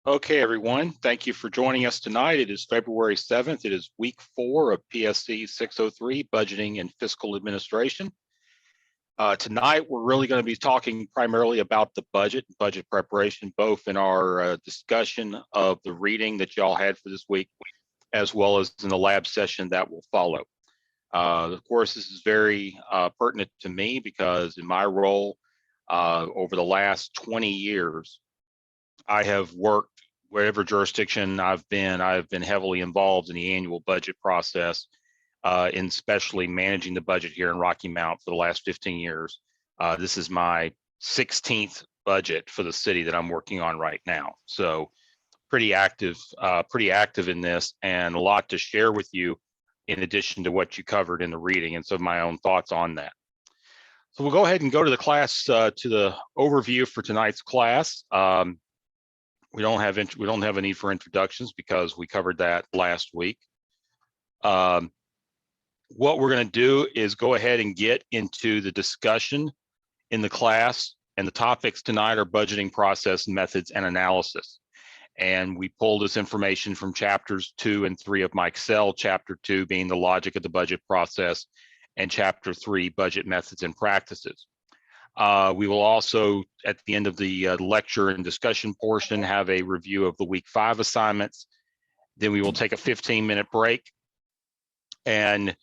Okay, everyone. Thank you for joining us tonight. It is February 7th. It is week 4 of PSC 603, Budgeting and Fiscal Administration. Tonight, we're really going to be talking primarily about the budget preparation, both in our discussion of the reading that y'all had for this week, as well as in the lab session that will follow. Of course, this is very pertinent to me because in my role over the last 20 years, I have worked wherever jurisdiction I've been heavily involved in the annual budget process, in especially managing the budget here in Rocky Mount for the last 15 years. This is my 16th budget for the city that I'm working on right now. So pretty active in this, and a lot to share with you in addition to what you covered in the reading and some of my own thoughts on that. So we'll go ahead and go to the class, to the overview for tonight's class. We don't have a need for introductions because we covered that last week. What we're going to do is go ahead and get into the discussion in the class, and the topics tonight are budgeting process, methods, and analysis. And we pulled this information from chapters 2 and 3 of my Excel, chapter 2 being the logic of the budget process, and chapter 3, budget methods and practices. We will also, at the end of the lecture and discussion portion, have a review of the week 5 assignments. Then we will take a 15-minute break, and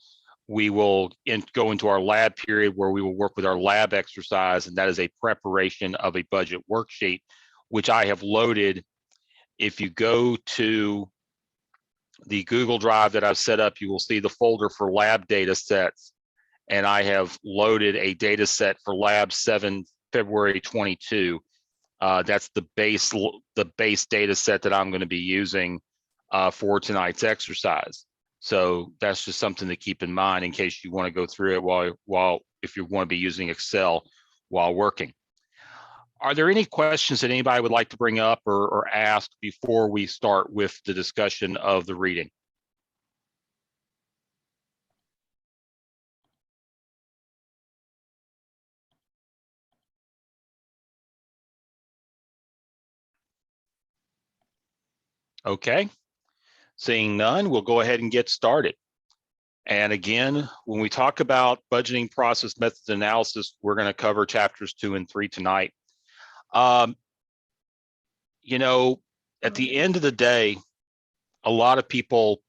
we will go into our lab period where we will work with our lab exercise, and that is a preparation of a budget worksheet, which I have loaded. If you go to the Google Drive that I've set up, you will see the folder for lab data sets. And I have loaded a data set for Lab 7, February 22. That's the base data set that I'm going to be using for tonight's exercise. So that's just something to keep in mind in case you want to go through it if you want to be using Excel while working. Are there any questions that anybody would like to bring up or ask before we start with the discussion of the reading? Okay, seeing none, we'll go ahead and get started. And again, when we talk about budgeting process, methods, analysis, we're going to cover chapters 2 and 3 tonight. You know, at the end of the day, a lot of people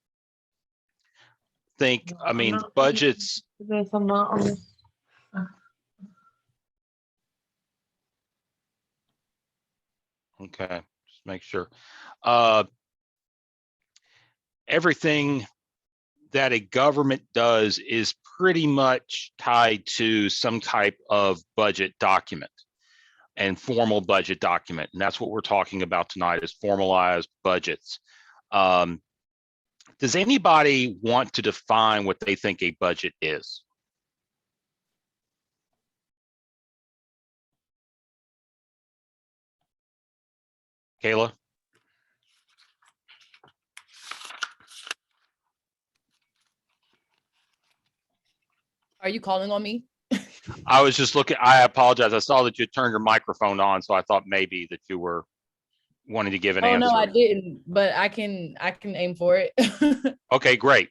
think, I mean, budgets. I'm not on this. Okay, just make sure. Everything that a government does is pretty much tied to some type of budget document and formal budget document. And that's what we're talking about tonight, is formalized budgets. Does anybody want to define what they think a budget is? Kayla? Are you calling on me? I was just looking, I apologize. I saw that you turned your microphone on, so I thought maybe that you were wanting to give an answer. Oh, no, I didn't, but I can aim for it. Okay, great.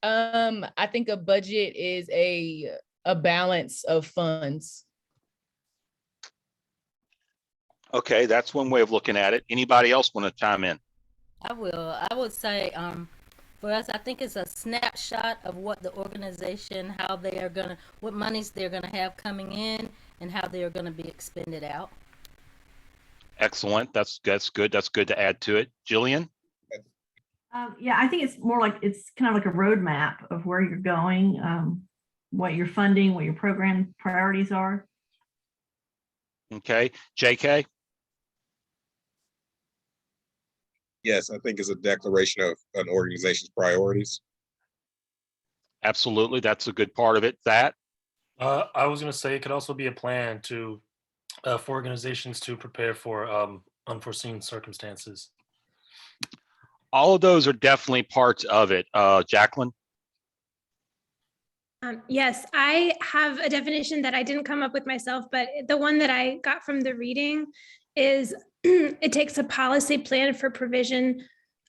I think a budget is a balance of funds. Okay, that's one way of looking at it. Anybody else want to chime in? I will. I would say, for us, I think it's a snapshot of what the organization, what monies they're gonna have coming in, and how they are gonna be expended out. Excellent. That's good. That's good to add to it. Jillian? Yeah, I think it's more like, it's kind of like a roadmap of where you're going, what you're funding, what your program priorities are. Okay, JK? Yes, I think it's a declaration of an organization's priorities. Absolutely, that's a good part of it. That? I was going to say it could also be a plan for organizations to prepare for unforeseen circumstances. All of those are definitely parts of it. Jacqueline? Yes, I have a definition that I didn't come up with myself, but the one that I got from the reading is it takes a policy plan for provision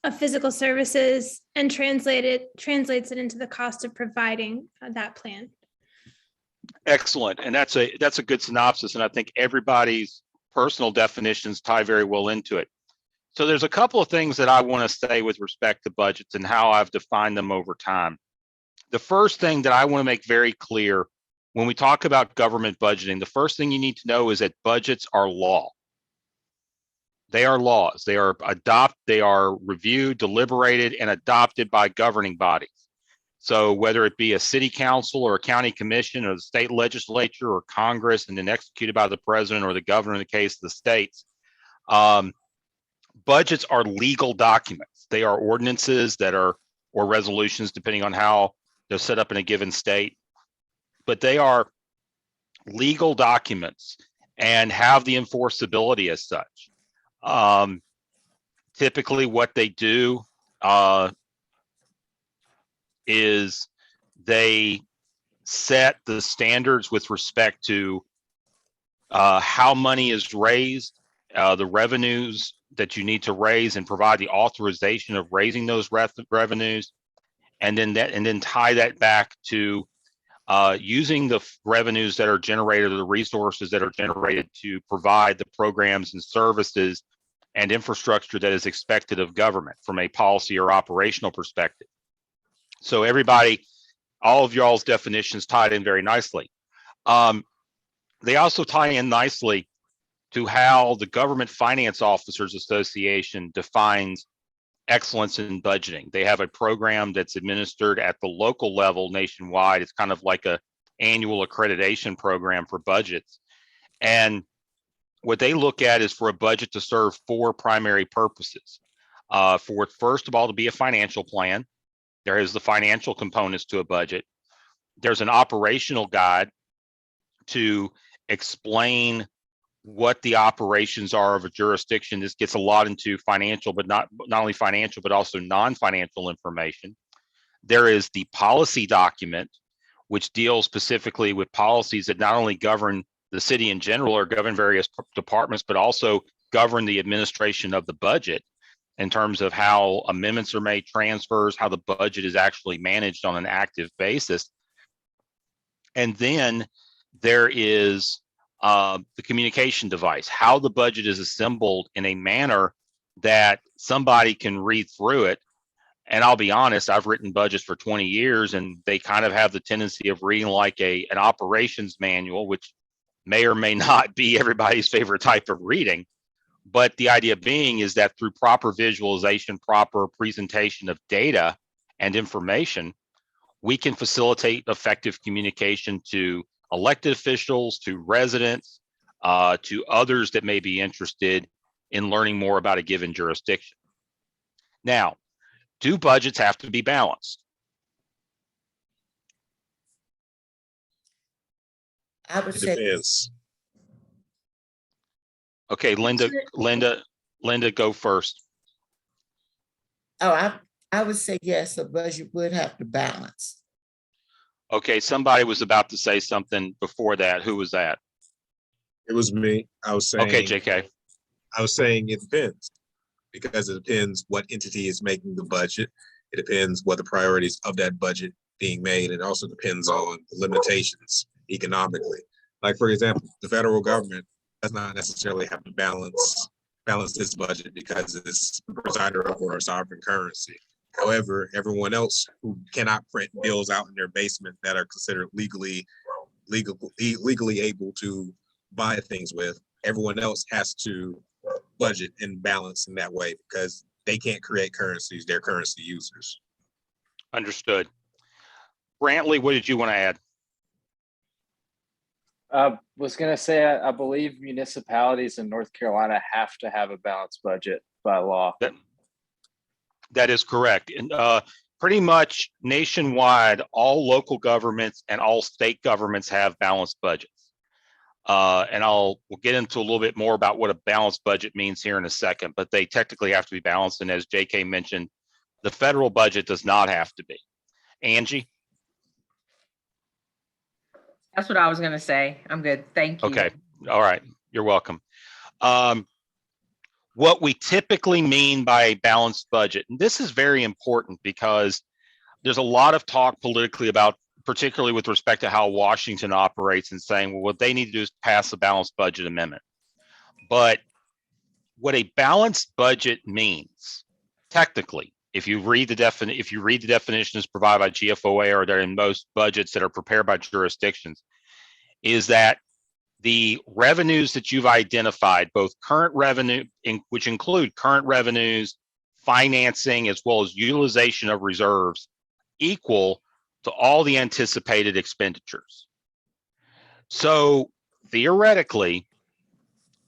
of physical services and translates it into the cost of providing that plan. Excellent. And that's a good synopsis. And I think everybody's personal definitions tie very well into it. So there's a couple of things that I want to say with respect to budgets and how I've defined them over time. The first thing that I want to make very clear when we talk about government budgeting, the first thing you need to know is that budgets are law. They are laws. They are reviewed, deliberated, and adopted by governing bodies. So whether it be a city council or a county commission or the state legislature or Congress, and then executed by the president or the governor in the case of the states, budgets are legal documents. They are ordinances or resolutions, depending on how they're set up in a given state. But they are legal documents and have the enforceability as such. Typically what they do is they set the standards with respect to how money is raised, the revenues that you need to raise, and provide the authorization of raising those revenues, and then tie that back to using the revenues that are generated, or the resources that are generated, to provide the programs and services and infrastructure that is expected of government from a policy or operational perspective. So everybody, all of y'all's definitions tied in very nicely. They also tie in nicely to how the Government Finance Officers Association defines excellence in budgeting. They have a program that's administered at the local level nationwide. It's kind of like a annual accreditation program for budgets. And what they look at is for a budget to serve four primary purposes. For it, first of all, to be a financial plan. There is the financial components to a budget. There's an operational guide to explain what the operations are of a jurisdiction. This gets a lot into financial, but not only financial, but also non-financial information. There is the policy document, which deals specifically with policies that not only govern the city in general or govern various departments, but also govern the administration of the budget in terms of how amendments are made, transfers, how the budget is actually managed on an active basis. And then there is the communication device, how the budget is assembled in a manner that somebody can read through it. And I'll be honest, I've written budgets for 20 years, and they kind of have the tendency of reading like an operations manual, which may or may not be everybody's favorite type of reading. But the idea being is that through proper visualization, proper presentation of data and information, we can facilitate effective communication to elected officials, to residents, to others that may be interested in learning more about a given jurisdiction. Now, do budgets have to be balanced? I would It say, depends. Okay, Linda, go first. oh, I would say yes, a budget would have to balance. Okay, somebody was about to say something before that. Who was that? It was me. I was saying. Okay, JK. I was saying it depends, because it depends what entity is making the budget. It depends what the priorities of that budget being made. It also depends on the limitations economically. Like, for example, the federal government does not necessarily have to balance this budget because it's the presider over our sovereign currency. However, everyone else who cannot print bills out in their basement that are considered legally able to buy things with, everyone else has to budget and balance in that way because they can't create currencies, they're currency users. Understood. Brantley, what did you want to add? Was going to say, I believe municipalities in North Carolina have to have a balanced budget by law. That is correct. And pretty much nationwide, all local governments and all state governments have balanced budgets. And we'll get into a little bit more about what a balanced budget means here in a second, but they technically have to be balanced. And as JK mentioned, the federal budget does not have to be. Angie? That's what I was going to say. I'm good. Thank you. Okay. All right. You're welcome. what we typically mean by a balanced budget. And this is very important because there's a lot of talk politically about, particularly with respect to how Washington operates, and saying, well, what they need to do is pass a balanced budget amendment. But what a balanced budget means, technically, if you read the definitions provided by GFOA, or they're in most budgets that are prepared by jurisdictions, is that the revenues that you've identified, both current revenue, which include current revenues, financing, as well as utilization of reserves, equal to all the anticipated expenditures. So theoretically,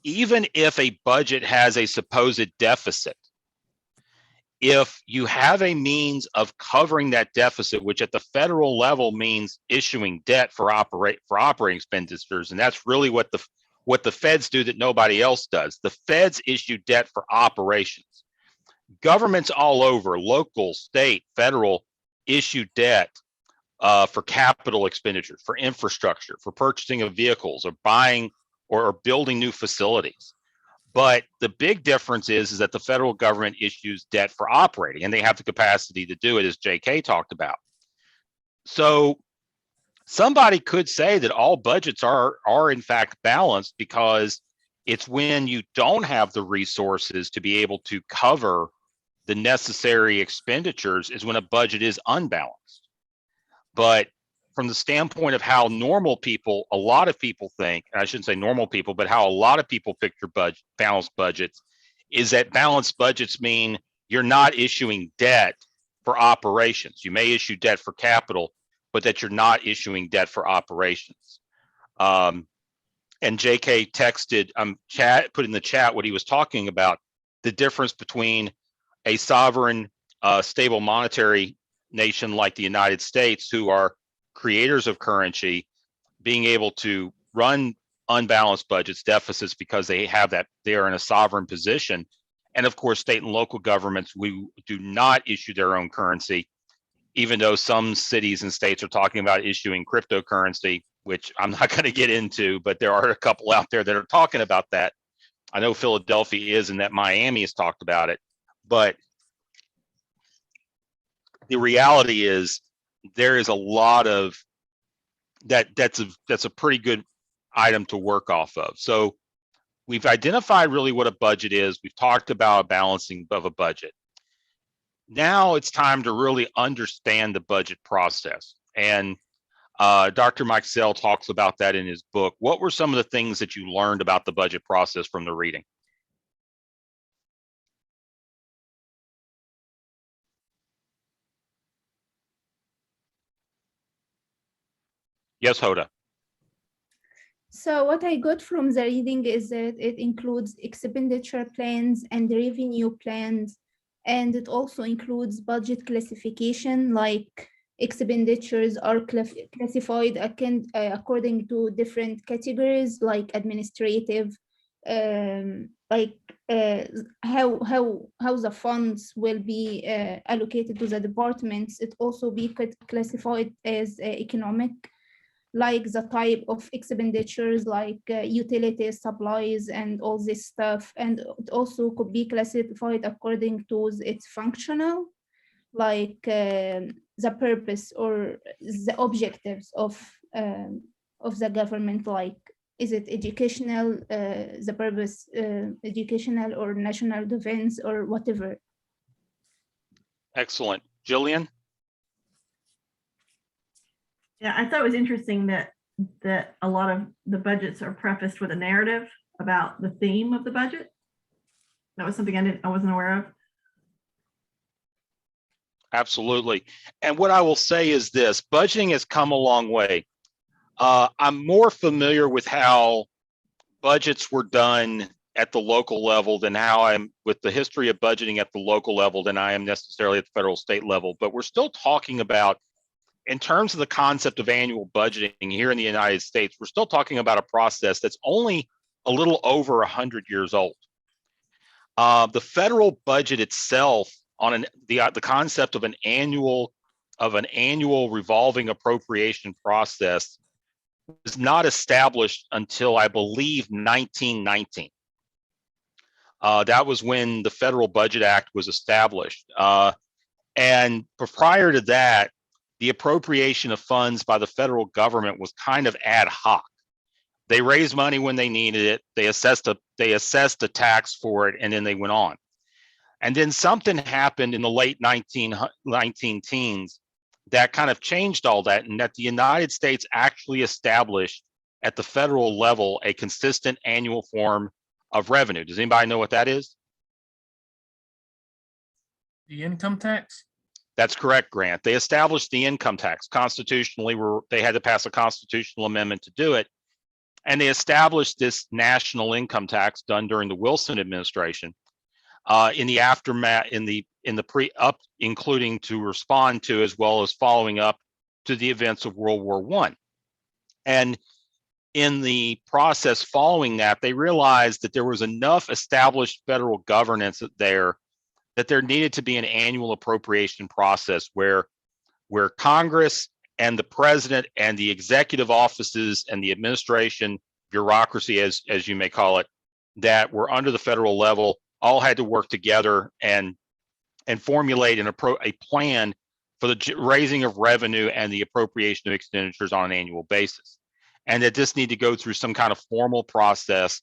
even if a budget has a supposed deficit, if you have a means of covering that deficit, which at the federal level means issuing debt for operating expenditures, and that's really what the feds do that nobody else does. The feds issue debt for operations. Governments all over, local, state, federal, issue debt for capital expenditures, for infrastructure, for purchasing of vehicles, or buying or building new facilities. But the big difference is that the federal government issues debt for operating, and they have the capacity to do it, as JK talked about. So somebody could say that all budgets are in fact balanced, because it's when you don't have the resources to be able to cover the necessary expenditures is when a budget is unbalanced. But from the standpoint of how normal people, a lot of people think, and I shouldn't say normal people, but how a lot of people picture balanced budgets, is that balanced budgets mean you're not issuing debt for operations. You may issue debt for capital, but that you're not issuing debt for operations. And JK texted, put in the chat what he was talking about, the difference between a sovereign, stable monetary nation like the United States, who are creators of currency, being able to run unbalanced budgets, deficits, because they are in a sovereign position. And of course, state and local governments, we do not issue their own currency, even though some cities and states are talking about issuing cryptocurrency, which I'm not going to get into, but there are a couple out there that are talking about that. I know Philadelphia is, and that Miami has talked about it. But the reality is, there is a lot of that's a pretty good item to work off of. So we've identified really what a budget is. We've talked about a balancing of a budget. Now it's time to really understand the budget process. And Dr. Mike Sell talks about that in his book. What were some of the things that you learned about the budget process from the reading? Yes, Hoda. So what I got from the reading is that it includes expenditure plans and revenue plans, and it also includes budget classification, like expenditures are classified according to different categories, like administrative, how the funds will be allocated to the departments. It also be classified as economic, like the type of expenditures, like utilities, supplies, and all this stuff. And it also could be classified according to its functional, like the purpose or the objectives of the government, like is it educational, the purpose, educational or national defense or whatever. Excellent. Jillian? Yeah, I thought it was interesting that a lot of the budgets are prefaced with a narrative about the theme of the budget. That was something I wasn't aware of. Absolutely. And what I will say is this: budgeting has come a long way. I'm more familiar with how budgets were done at the local level than how I'm with the history of budgeting at the local level than I am necessarily at the federal state level. But we're still talking about, in terms of the concept of annual budgeting here in the United States, we're still talking about a process that's only a little over 100 years old. The federal budget itself, on the concept of an annual revolving appropriation process, was not established until, I believe, 1919. That was when the Federal Budget Act was established. And prior to that, the appropriation of funds by the federal government was kind of ad hoc. They raised money when they needed it. They assessed a tax for it, and then they went on. And then something happened in the late 19 teens that kind of changed all that, and that the United States actually established at the federal level a consistent annual form of revenue. Does anybody know what that is? The income tax? That's correct, Grant. They established the income tax constitutionally. They had to pass a constitutional amendment to do it. And they established this national income tax done during the Wilson administration in the aftermath, in the pre-up, including to respond to as well as following up to the events of World War I. And in the process following that, they realized that there was enough established federal governance there that there needed to be an annual appropriation process where Congress and the president and the executive offices and the administration bureaucracy, as you may call it, that were under the federal level all had to work together and formulate a plan for the raising of revenue and the appropriation of expenditures on an annual basis. And that this need to go through some kind of formal process,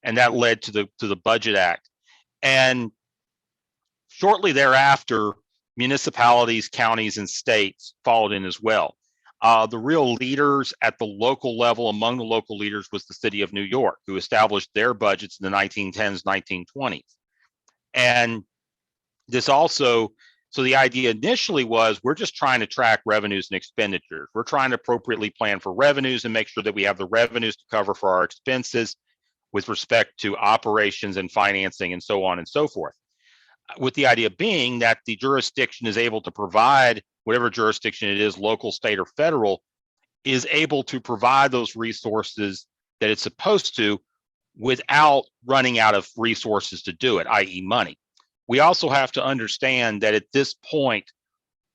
and that led to the Budget Act. And shortly thereafter, municipalities, counties, and states followed in as well. The real leaders at the local level, among the local leaders, was the city of New York, who established their budgets in the 1910s, 1920s. And this also, so the idea initially was, we're just trying to track revenues and expenditures. We're trying to appropriately plan for revenues and make sure that we have the revenues to cover for our expenses with respect to operations and financing and so on and so forth. With the idea being that the jurisdiction is able to provide, whatever jurisdiction it is, local, state, or federal, is able to provide those resources that it's supposed to without running out of resources to do it, i.e. money. We also have to understand that at this point,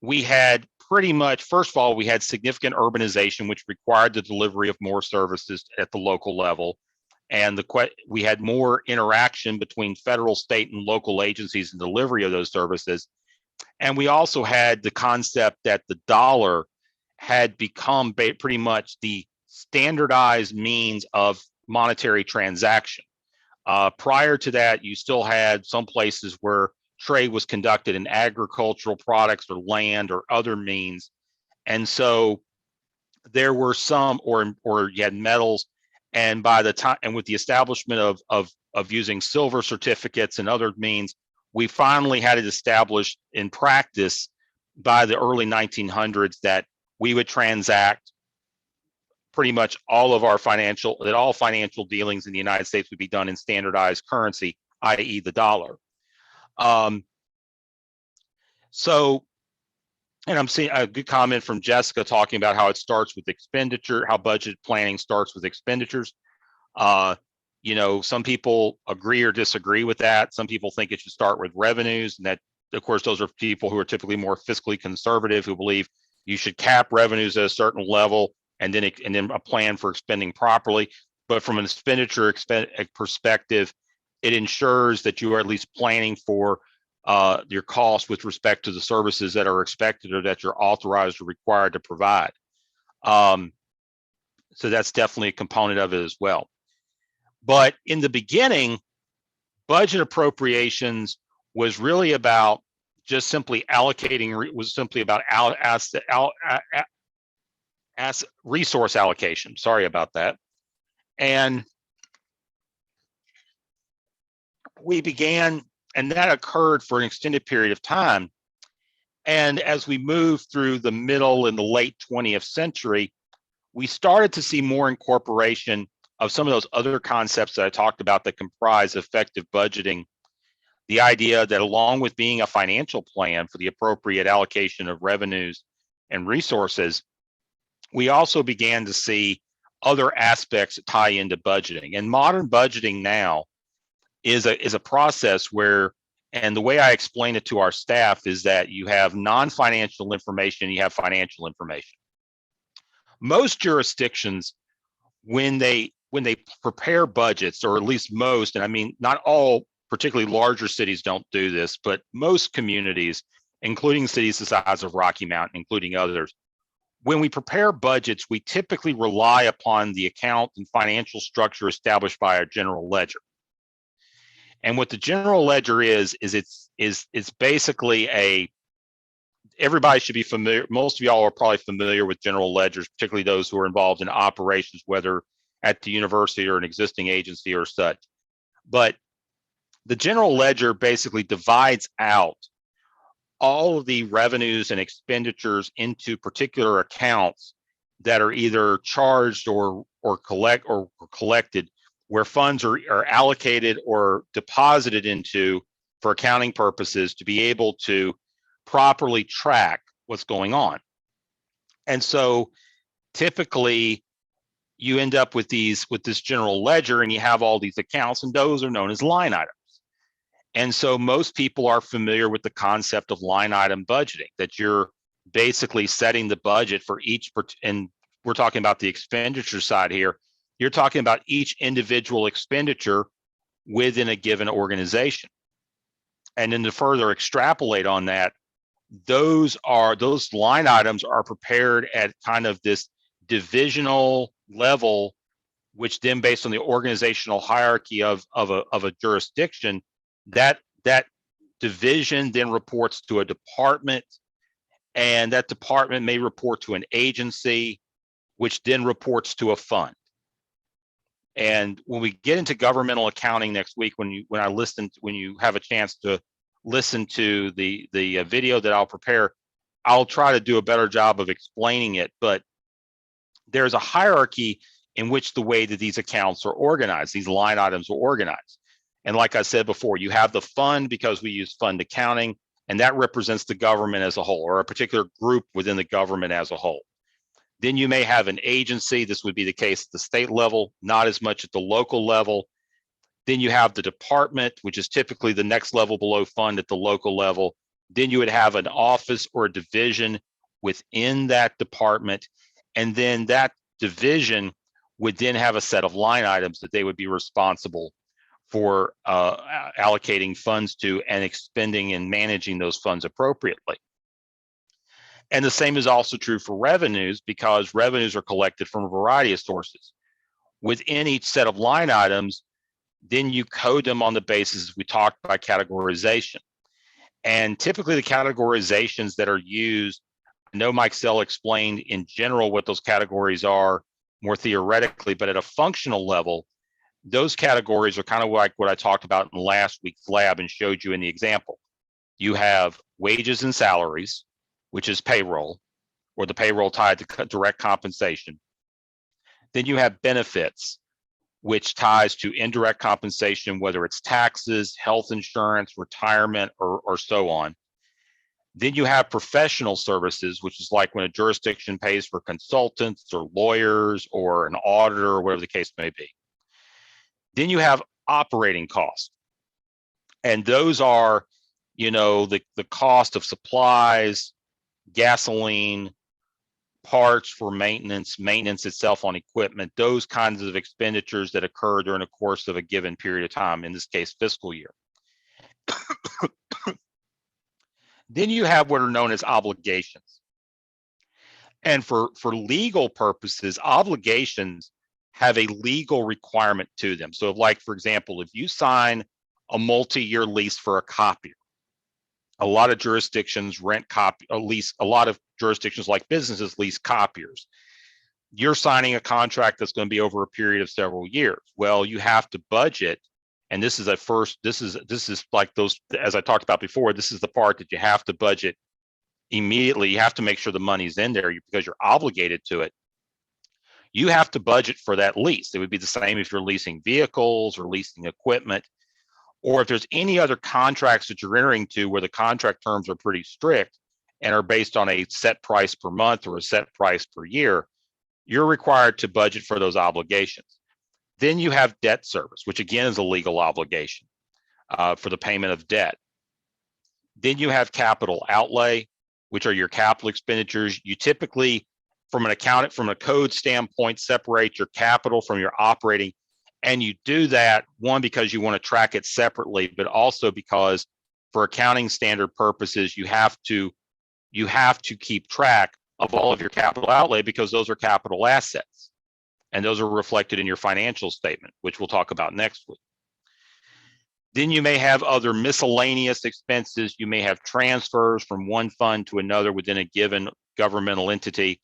we had pretty much, first of all, we had significant urbanization, which required the delivery of more services at the local level. And we had more interaction between federal, state, and local agencies in delivery of those services. And we also had the concept that the dollar had become pretty much the standardized means of monetary transaction. Prior to that, you still had some places where trade was conducted in agricultural products or land or other means. And so there were some, or you had metals. And by the time, and with the establishment of using silver certificates and other means, we finally had it established in practice by the early 1900s that we would transact pretty much all financial dealings in the United States would be done in standardized currency, i.e. the dollar. And I'm seeing a good comment from Jessica talking about how it starts with expenditure, how budget planning starts with expenditures. Some people agree or disagree with that. Some people think it should start with revenues, and that, of course, those are people who are typically more fiscally conservative, who believe you should cap revenues at a certain level and then a plan for expending properly. But from an expenditure perspective, it ensures that you are at least planning for your costs with respect to the services that are expected or that you're authorized or required to provide. So that's definitely a component of it as well. But in the beginning, budget appropriations was really about just simply allocating, was simply about resource allocation. Sorry about that. And we began, and that occurred for an extended period of time. And as we moved through the middle and the late 20th century, we started to see more incorporation of some of those other concepts that I talked about that comprise effective budgeting. The idea that along with being a financial plan for the appropriate allocation of revenues and resources, we also began to see other aspects that tie into budgeting. And modern budgeting now is a process where, and the way I explain it to our staff is that you have non-financial information, you have financial information. Most jurisdictions, when they prepare budgets, or at least most, and I mean not all particularly larger cities don't do this, but most communities, including cities the size of Rocky Mountain, including others, when we prepare budgets, we typically rely upon the account and financial structure established by our general ledger. And what the general ledger is it's basically everybody should be familiar. Most of y'all are probably familiar with general ledgers, particularly those who are involved in operations, whether at the university or an existing agency or such. But the general ledger basically divides out all of the revenues and expenditures into particular accounts that are either charged or collected, where funds are allocated or deposited into for accounting purposes to be able to properly track what's going on. And so typically you end up with this general ledger, and you have all these accounts, and those are known as line items. And so most people are familiar with the concept of line item budgeting, that you're basically setting the budget for each, and we're talking about the expenditure side here. You're talking about each individual expenditure within a given organization. And then to further extrapolate on that, those line items are prepared at kind of this divisional level, which then based on the organizational hierarchy of a jurisdiction, that division then reports to a department, and that department may report to an agency, which then reports to a fund. And when we get into governmental accounting next week, when you have a chance to listen to the video that I'll prepare, I'll try to do a better job of explaining it. But there's a hierarchy in which the way that these accounts are organized, these line items are organized. And like I said before, you have the fund because we use fund accounting, and that represents the government as a whole, or a particular group within the government as a whole. Then you may have an agency. This would be the case at the state level, not as much at the local level. Then you have the department, which is typically the next level below fund at the local level. Then you would have an office or a division within that department. And then that division would then have a set of line items that they would be responsible for allocating funds to and expending and managing those funds appropriately. And the same is also true for revenues, because revenues are collected from a variety of sources. Within each set of line items, then you code them on the basis we talked about categorization. And typically the categorizations that are used, I know Mike Sell explained in general what those categories are more theoretically, but at a functional level, those categories are kind of like what I talked about in last week's lab and showed you in the example. You have wages and salaries, which is payroll, or the payroll tied to direct compensation. Then you have benefits, which ties to indirect compensation, whether it's taxes, health insurance, retirement, or so on. Then you have professional services, which is like when a jurisdiction pays for consultants or lawyers or an auditor or whatever the case may be. Then you have operating costs. And those are, the cost of supplies, gasoline, parts for maintenance itself on equipment, those kinds of expenditures that occur during the course of a given period of time, in this case, fiscal year. Then you have what are known as obligations. And for legal purposes, obligations have a legal requirement to them. So like, for example, if you sign a multi-year lease for a copier, a lot of jurisdictions a lot of jurisdictions like businesses lease copiers. You're signing a contract that's going to be over a period of several years. Well, you have to budget. And this is like those, as I talked about before, this is the part that you have to budget immediately. You have to make sure the money's in there because you're obligated to it. You have to budget for that lease. It would be the same if you're leasing vehicles or leasing equipment, or if there's any other contracts that you're entering to where the contract terms are pretty strict and are based on a set price per month or a set price per year, you're required to budget for those obligations. Then you have debt service, which again is a legal obligation for the payment of debt. Then you have capital outlay, which are your capital expenditures. You typically, from a code standpoint, separate your capital from your operating, And you do that, one, because you want to track it separately, but also because for accounting standard purposes, you have to keep track of all of your capital outlay because those are capital assets. And those are reflected in your financial statement, which we'll talk about next week. Then you may have other miscellaneous expenses. You may have transfers from one fund to another within a given governmental entity.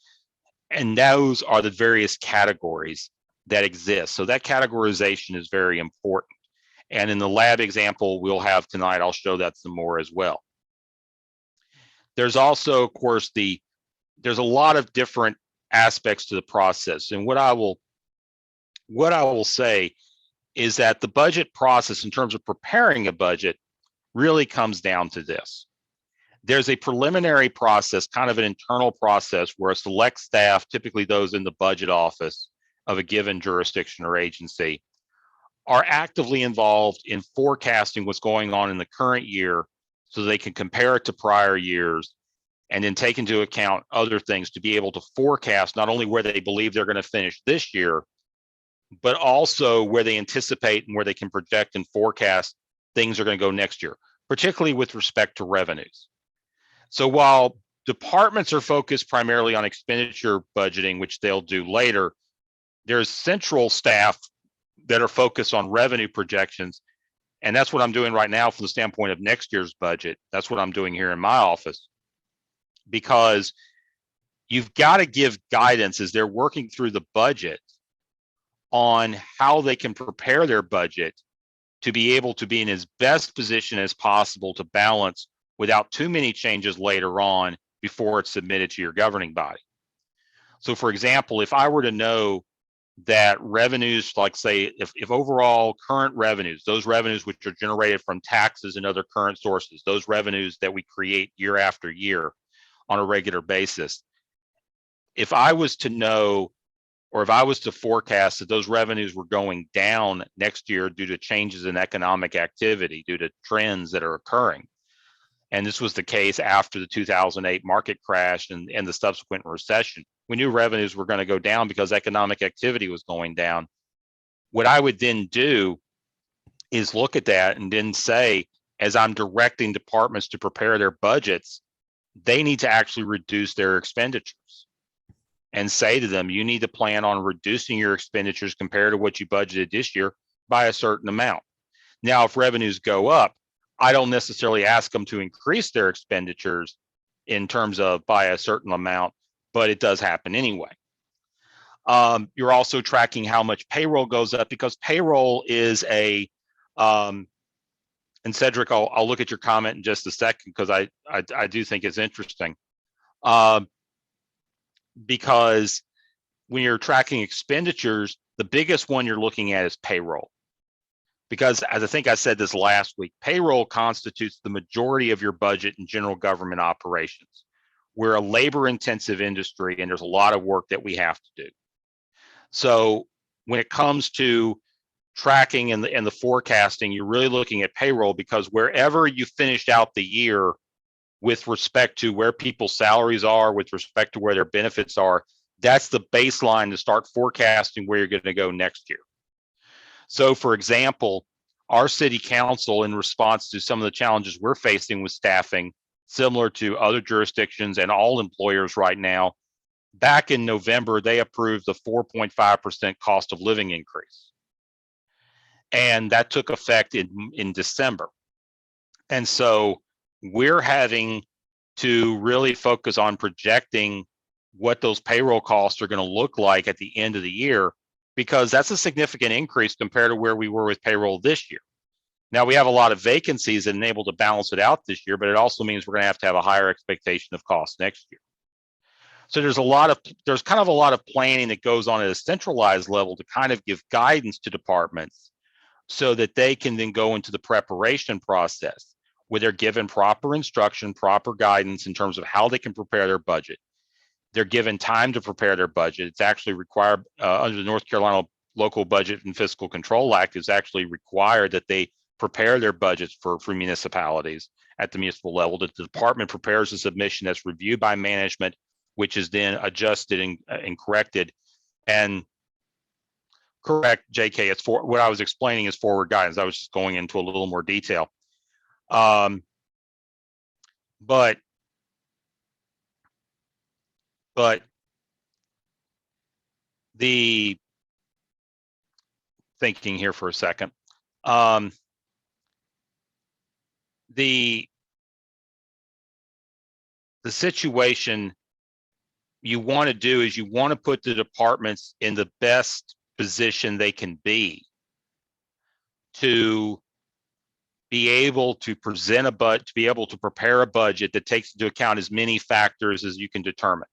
And those are the various categories that exist. So that categorization is very important. And in the lab example we'll have tonight, I'll show that some more as well. There's also, of course, there's a lot of different aspects to the process. And what I will say is that the budget process in terms of preparing a budget really comes down to this. There's a preliminary process, kind of an internal process where a select staff, typically those in the budget office of a given jurisdiction or agency, are actively involved in forecasting what's going on in the current year so they can compare it to prior years and then take into account other things to be able to forecast not only where they believe they're going to finish this year, but also where they anticipate and where they can project and forecast things are going to go next year, particularly with respect to revenues. So while departments are focused primarily on expenditure budgeting, which they'll do later, there's central staff that are focused on revenue projections. And that's what I'm doing right now from the standpoint of next year's budget. That's what I'm doing here in my office, because you've got to give guidance as they're working through the budget on how they can prepare their budget to be able to be in as best position as possible to balance without too many changes later on before it's submitted to your governing body. So for example, if I were to know that revenues, like say, if overall current revenues, those revenues which are generated from taxes and other current sources, those revenues that we create year after year on a regular basis, if I was to know, or if I was to forecast that those revenues were going down next year due to changes in economic activity, due to trends that are occurring, and this was the case after the 2008 market crash and the subsequent recession, we knew revenues were going to go down because economic activity was going down. What I would then do is look at that and then say, as I'm directing departments to prepare their budgets, they need to actually reduce their expenditures and say to them, you need to plan on reducing your expenditures compared to what you budgeted this year by a certain amount. Now, if revenues go up, I don't necessarily ask them to increase their expenditures in terms of by a certain amount, but it does happen anyway. You're also tracking how much payroll goes up, because payroll is a, and Cedric, I'll look at your comment in just a second, because I do think it's interesting. Because when you're tracking expenditures, the biggest one you're looking at is payroll. Because as I think I said this last week, payroll constitutes the majority of your budget in general government operations. We're a labor-intensive industry, and there's a lot of work that we have to do. So when it comes to tracking and the forecasting, you're really looking at payroll, because wherever you finished out the year with respect to where people's salaries are, with respect to where their benefits are, that's the baseline to start forecasting where you're going to go next year. So for example, our city council, in response to some of the challenges we're facing with staffing, similar to other jurisdictions and all employers right now, back in November, they approved the 4.5% cost of living increase. And that took effect in December. And so we're having to really focus on projecting what those payroll costs are going to look like at the end of the year, because that's a significant increase compared to where we were with payroll this year. Now, we have a lot of vacancies that enable to balance it out this year, but it also means we're going to have a higher expectation of costs next year. So there's kind of a lot of planning that goes on at a centralized level to kind of give guidance to departments so that they can then go into the preparation process where they're given proper instruction, proper guidance in terms of how they can prepare their budget. They're given time to prepare their budget. It's actually required under the North Carolina Local Budget and Fiscal Control Act, is actually required that they prepare their budgets for municipalities at the municipal level. That the department prepares a submission that's reviewed by management, which is then adjusted and corrected. And Correct, JK. It's for what I was explaining is forward guidance. I was just going into a little more detail. But the thinking here for a second. The situation you want to do is you want to put the departments in the best position they can be to be able to present a budget, to be able to prepare a budget that takes into account as many factors as you can determine.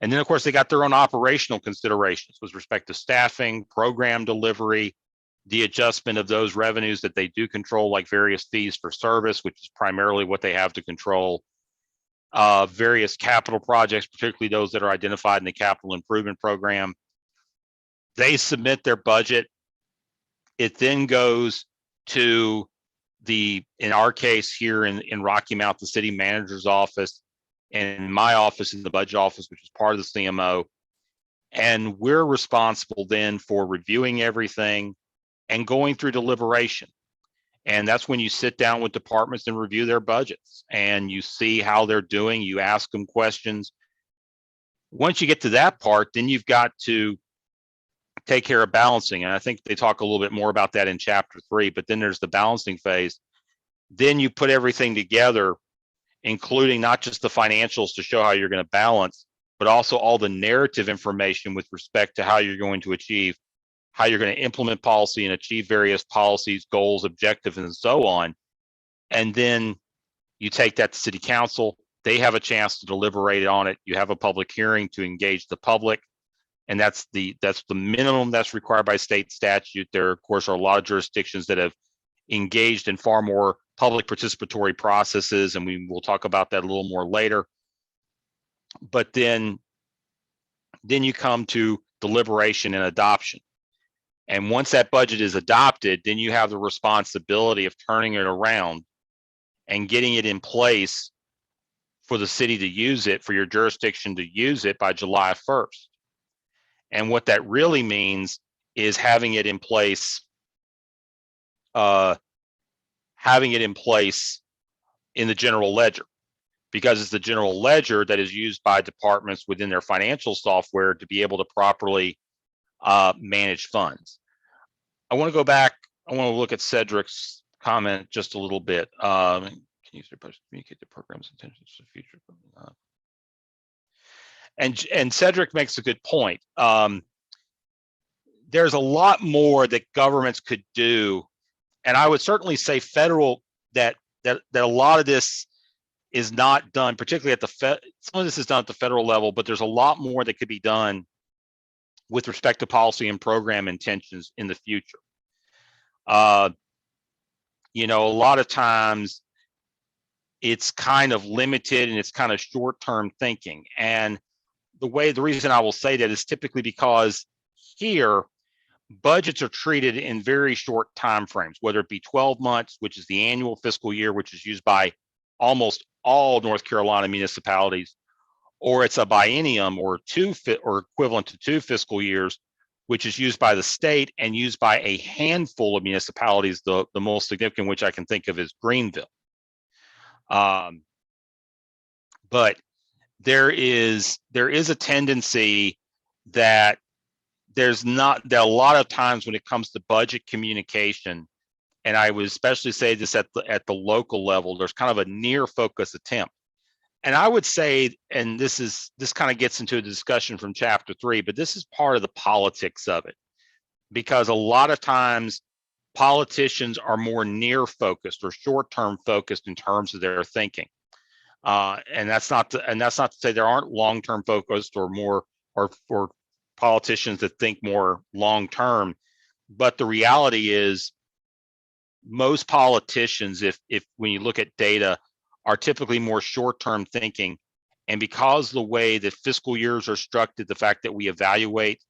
And then of course they got their own operational considerations with respect to staffing, program delivery, the adjustment of those revenues that they do control, like various fees for service, which is primarily what they have to control. Various capital projects, particularly those that are identified in the capital improvement program. They submit their budget. It then goes to in our case here in Rocky Mount, the city manager's office, and in my office in the budget office, which is part of the CMO. And we're responsible then for reviewing everything and going through deliberation. And that's when you sit down with departments and review their budgets and you see how they're doing. You ask them questions. Once you get to that part, then you've got to take care of balancing. And I think they talk a little bit more about that in chapter 3, but then there's the balancing phase. Then you put everything together, including not just the financials to show how you're going to balance, but also all the narrative information with respect to how you're going to achieve, how you're going to implement policy and achieve various policies, goals, objectives, and so on. And then you take that to city council. They have a chance to deliberate on it. You have a public hearing to engage the public. And that's the minimum that's required by state statute. There, of course, are a lot of jurisdictions that have engaged in far more public participatory processes, and we will talk about that a little more later. But then you come to deliberation and adoption. And once that budget is adopted, then you have the responsibility of turning it around and getting it in place for the city to use it, for your jurisdiction to use it by July 1st. And what that really means is having it in place in the general ledger, because it's the general ledger that is used by departments within their financial software to be able to properly manage funds. I want to go back. I want to look at Cedric's comment just a little bit. Can you communicate the program's intentions to the future? And Cedric makes a good point. There's a lot more that governments could do, and I would certainly say federal that a lot of this is not done, particularly at the some of this is done at the federal level, but there's a lot more that could be done with respect to policy and program intentions in the future. You know, a lot of times it's kind of limited and it's kind of short-term thinking. And the reason I will say that is typically because here budgets are treated in very short time frames, whether it be 12 months, which is the annual fiscal year, which is used by almost all North Carolina municipalities, or it's a biennium or equivalent to 2 fiscal years, which is used by the state and used by a handful of municipalities. The most significant, which I can think of, is Greenville. But there is a tendency that a lot of times when it comes to budget communication, and I would especially say this at the local level, there's kind of a near focus attempt. And I would say, and this kind of gets into a discussion from chapter 3, but this is part of the politics of it, because a lot of times politicians are more near focused or short-term focused in terms of their thinking. And that's not to say there aren't long-term focused or politicians that think more long-term, but the reality is most politicians, if when you look at data, are typically more short-term thinking. And because the way that fiscal years are structured, the fact that we evaluate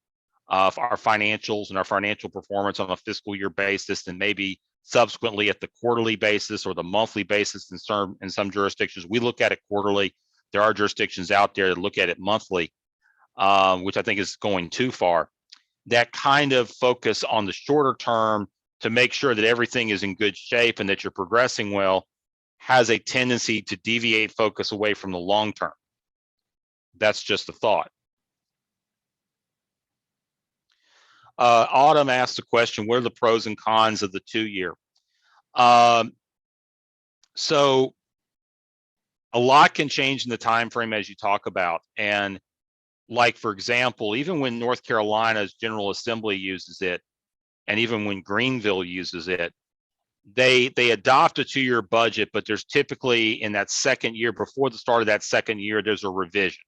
our financials and our financial performance on a fiscal year basis, and maybe subsequently at the quarterly basis or the monthly basis in some jurisdictions, we look at it quarterly. There are jurisdictions out there that look at it monthly, which I think is going too far. that kind of focus on the shorter term to make sure that everything is in good shape and that you're progressing well has a tendency to deviate focus away from the long term. That's just a thought. Autumn asked the question, what are the pros and cons of the 2-year? So a lot can change in the time frame as you talk about. And like, for example, even when North Carolina's General Assembly uses it, and even when Greenville uses it, they adopt a 2-year budget, but there's typically in that second year, before the start of that second year, there's a revision.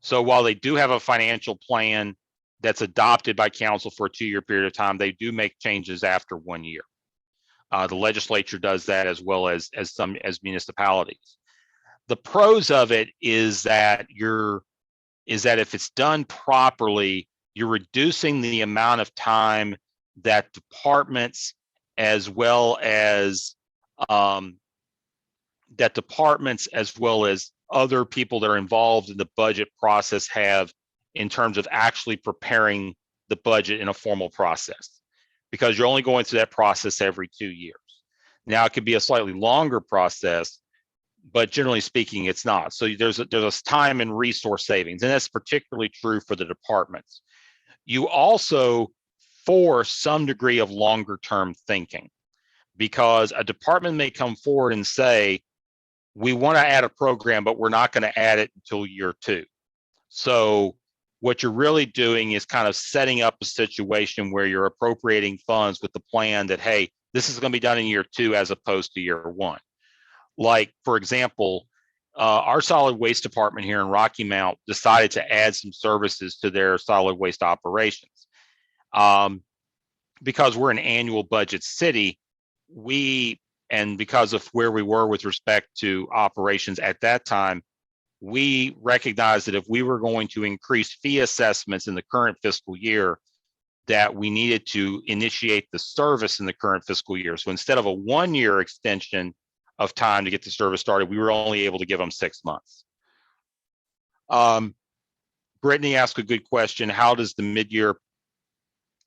So while they do have a financial plan that's adopted by council for a 2-year period of time, they do make changes after 1 year. The legislature does that as well as municipalities. The pros of it is that if it's done properly, you're reducing the amount of time that departments as well as other people that are involved in the budget process have in terms of actually preparing the budget in a formal process, because you're only going through that process every 2 years. Now, it could be a slightly longer process, but generally speaking, it's not. So there's a time and resource savings, and that's particularly true for the departments. You also force some degree of longer term thinking, because a department may come forward and say, we want to add a program, but we're not going to add it until year 2. So what you're really doing is kind of setting up a situation where you're appropriating funds with the plan that, hey, this is going to be done in year 2 as opposed to year 1. Like, for example, our solid waste department here in Rocky Mount decided to add some services to their solid waste operations. Because we're an annual budget city, and because of where we were with respect to operations at that time, we recognized that if we were going to increase fee assessments in the current fiscal year, that we needed to initiate the service in the current fiscal year. So instead of a 1-year extension of time to get the service started, we were only able to give them 6 months. Brittany asked a good question. How does the mid-year,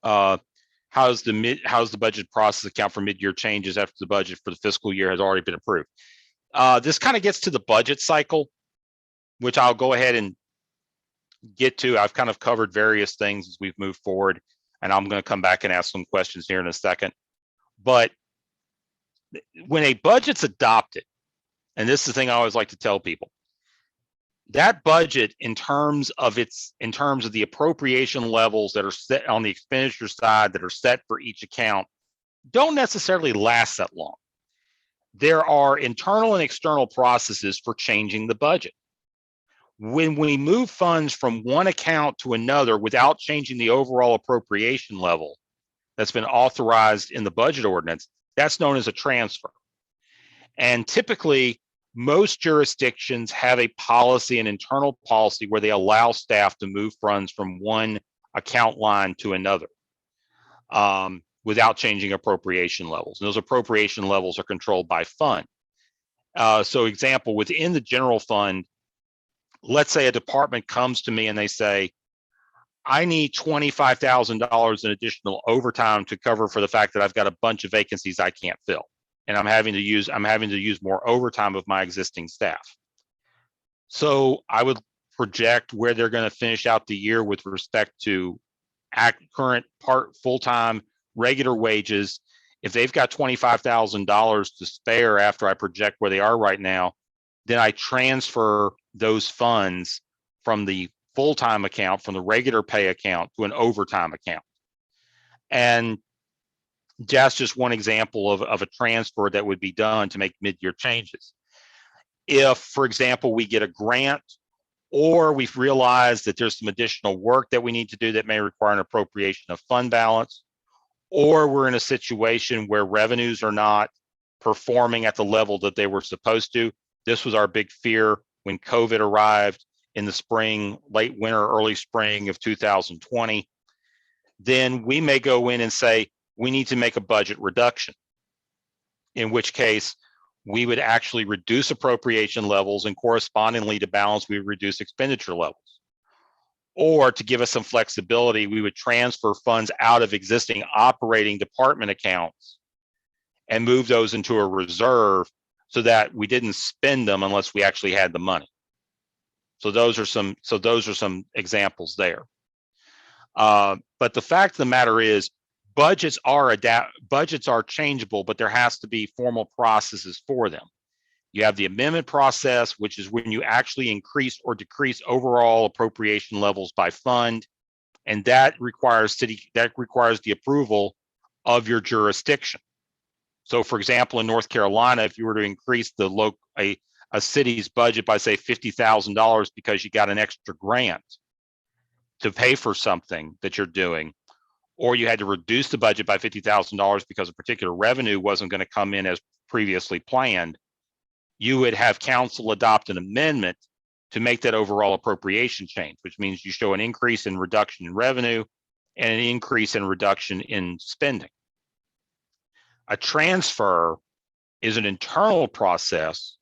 how's the budget process account for mid-year changes after the budget for the fiscal year has already been approved? This kind of gets to the budget cycle, which I'll go ahead and get to. I've kind of covered various things as we've moved forward, and I'm going to come back and ask some questions here in a second. But when a budget's adopted, and this is the thing I always like to tell people, that budget in terms of the appropriation levels that are set on the expenditure side that are set for each account don't necessarily last that long. There are internal and external processes for changing the budget. When we move funds from one account to another without changing the overall appropriation level that's been authorized in the budget ordinance, that's known as a transfer. And typically, most jurisdictions have a policy, an internal policy, where they allow staff to move funds from one account line to another without changing appropriation levels. And those appropriation levels are controlled by fund. So example, within the general fund, let's say a department comes to me and they say, I need $25,000 in additional overtime to cover for the fact that I've got a bunch of vacancies I can't fill. And I'm having to use more overtime of my existing staff. So I would project where they're going to finish out the year with respect to current full-time regular wages. If they've got $25,000 to spare after I project where they are right now, then I transfer those funds from the full-time account, from the regular pay account, to an overtime account. And that's just one example of a transfer that would be done to make mid-year changes. If, for example, we get a grant, or we've realized that there's some additional work that we need to do that may require an appropriation of fund balance, or we're in a situation where revenues are not performing at the level that they were supposed to. This was our big fear when COVID arrived in the spring, late winter, early spring of 2020. Then we may go in and say, we need to make a budget reduction, in which case we would actually reduce appropriation levels, and correspondingly to balance, we would reduce expenditure levels. Or to give us some flexibility, we would transfer funds out of existing operating department accounts and move those into a reserve so that we didn't spend them unless we actually had the money. So those are some examples there. But the fact of the matter is, budgets are changeable, but there has to be formal processes for them. You have the amendment process, which is when you actually increase or decrease overall appropriation levels by fund, and that requires the approval of your jurisdiction. So, for example, in North Carolina, if you were to increase a city's budget by, say, $50,000 because you got an extra grant to pay for something that you're doing, or you had to reduce the budget by $50,000 because a particular revenue wasn't going to come in as previously planned, you would have council adopt an amendment to make that overall appropriation change, which means you show an increase in reduction in revenue and an increase in reduction in spending. A transfer is an internal process,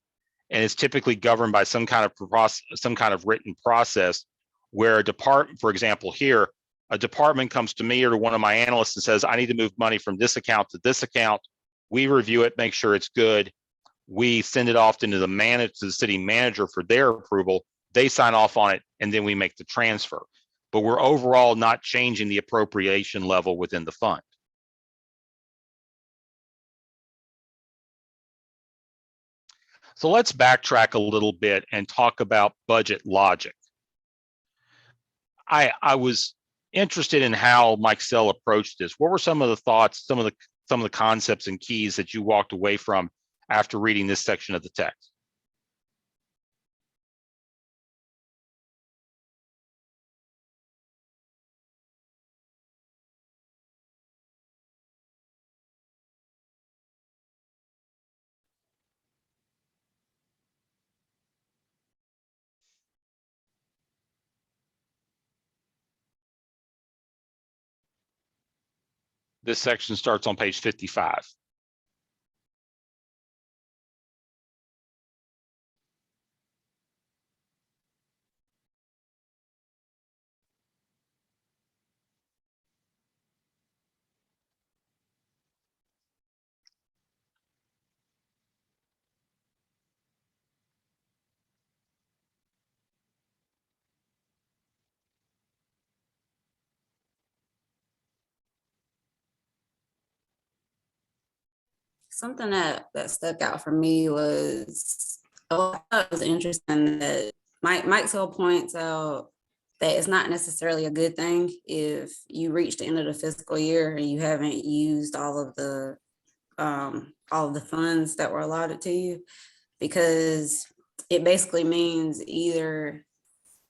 and it's typically governed by some kind of written process where a department, for example, here, a department comes to me or to one of my analysts and says, I need to move money from this account to this account. We review it, make sure it's good. We send it off to the city manager for their approval. They sign off on it, and then we make the transfer. But we're overall not changing the appropriation level within the fund. So let's backtrack a little bit and talk about budget logic. I was interested in how Mike Sell approached this. What were some of the thoughts, some of the concepts and keys that you walked away from after reading this section of the text? This section starts on page 55. Something that stuck out for me was, I thought it was interesting that Mike Sell points out that it's not necessarily a good thing if you reach the end of the fiscal year and you haven't used all of the funds that were allotted to you, because it basically means either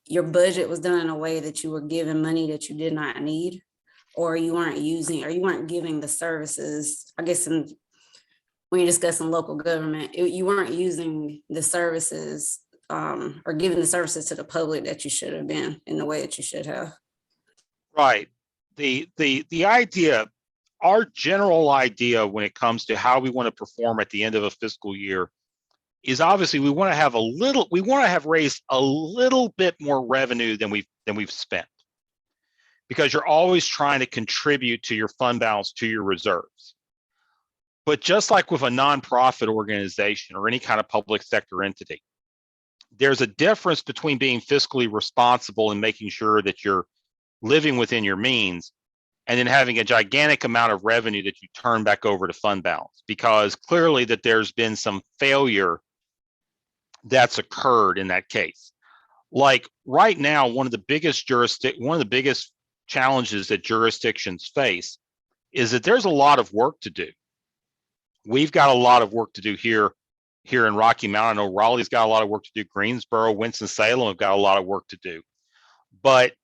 your budget was done in a way that you were giving money that you did not need, or you weren't giving the services, I guess, when you're discussing local government, you weren't using the services or giving the services to the public that you should have been in the way that you should have. Right. The idea, our general idea when it comes to how we want to perform at the end of a fiscal year is obviously we want to have raised a little bit more revenue than we've spent, because you're always trying to contribute to your fund balance, to your reserves. But just like with a nonprofit organization or any kind of public sector entity, there's a difference between being fiscally responsible and making sure that you're living within your means, and then having a gigantic amount of revenue that you turn back over to fund balance, because clearly that there's been some failure that's occurred in that case. Like right now, one of the biggest challenges that jurisdictions face is that there's a lot of work to do. We've got a lot of work to do here in Rocky Mount. I know Raleigh's got a lot of work to do. Greensboro, Winston-Salem have got a lot of work to do. But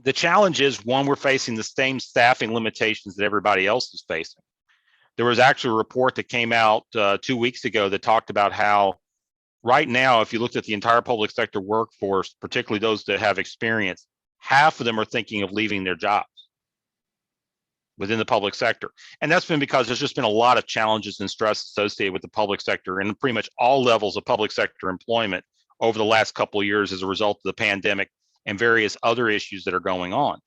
the challenge is, one, we're facing the same staffing limitations that everybody else is facing. There was actually a report that came out 2 weeks ago that talked about how right now, if you looked at the entire public sector workforce, particularly those that have experience, half of them are thinking of leaving their jobs within the public sector. And that's been because there's just been a lot of challenges and stress associated with the public sector and pretty much all levels of public sector employment over the last couple of years as a result of the pandemic and various other issues that are going on.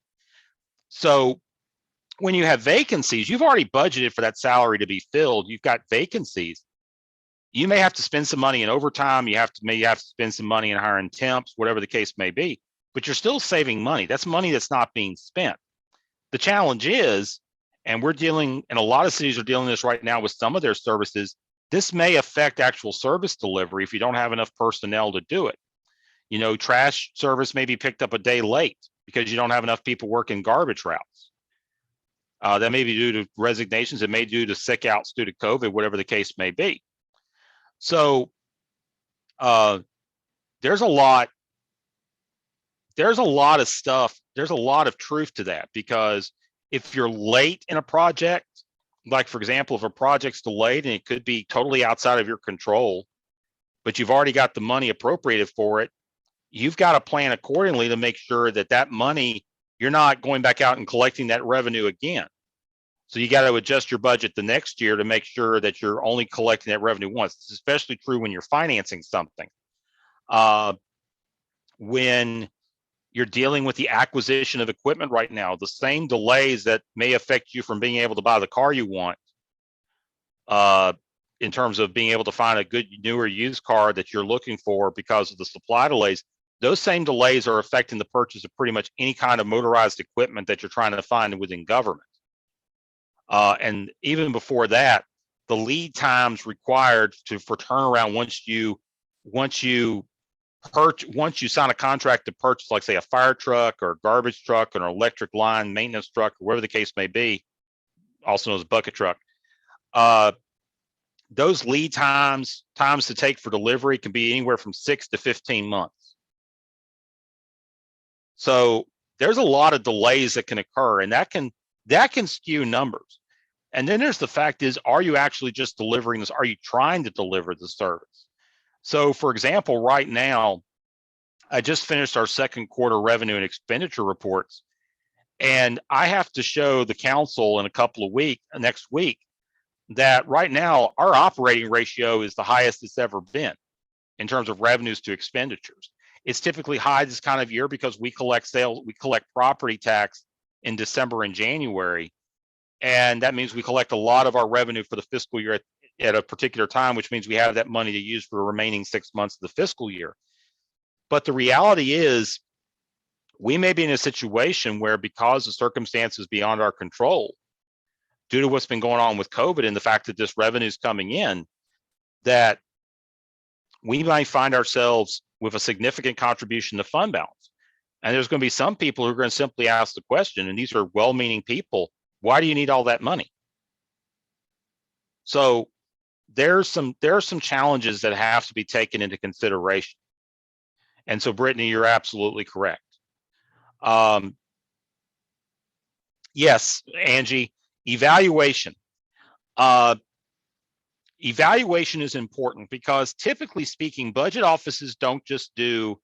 So when you have vacancies, you've already budgeted for that salary to be filled. You've got vacancies. You may have to spend some money in overtime. You may have to spend some money in hiring temps, whatever the case may be, but you're still saving money. That's money that's not being spent. The challenge is, and we're dealing, and a lot of cities are dealing with this right now with some of their services, this may affect actual service delivery if you don't have enough personnel to do it. You know, trash service may be picked up a day late because you don't have enough people working garbage routes. That may be due to resignations. It may be due to sick outs due to COVID, whatever the case may be. So there's a lot of stuff. There's a lot of truth to that, because if you're late in a project, like for example, if a project's delayed and it could be totally outside of your control, but you've already got the money appropriated for it, you've got to plan accordingly to make sure that that money, you're not going back out and collecting that revenue again. So you got to adjust your budget the next year to make sure that you're only collecting that revenue once. This is especially true when you're financing something. When you're dealing with the acquisition of equipment right now, the same delays that may affect you from being able to buy the car you want, in terms of being able to find a good newer used car that you're looking for because of the supply delays, those same delays are affecting the purchase of pretty much any kind of motorized equipment that you're trying to find within government. And even before that, the lead times required for turnaround once you sign a contract to purchase, like say a fire truck or a garbage truck or an electric line maintenance truck or whatever the case may be, also known as bucket truck, those lead times to take for delivery can be anywhere from 6 to 15 months. So there's a lot of delays that can occur, and that can skew numbers. And then there's the fact is, are you actually just delivering this? Are you trying to deliver the service? So for example, right now, I just finished our second quarter revenue and expenditure reports, and I have to show the council in a couple of weeks, next week, that right now our operating ratio is the highest it's ever been in terms of revenues to expenditures. It's typically high this kind of year because we collect property tax in December and January. And that means we collect a lot of our revenue for the fiscal year at a particular time, which means we have that money to use for the remaining 6 months of the fiscal year. But the reality is, we may be in a situation where, because of circumstances beyond our control, due to what's been going on with COVID and the fact that this revenue is coming in, that we might find ourselves with a significant contribution to fund balance. And there's going to be some people who are going to simply ask the question, and these are well-meaning people, why do you need all that money? So there are some challenges that have to be taken into consideration. And so, Brittany, you're absolutely correct. Yes, Angie, evaluation. Evaluation is important because, typically speaking, budget offices don't just do,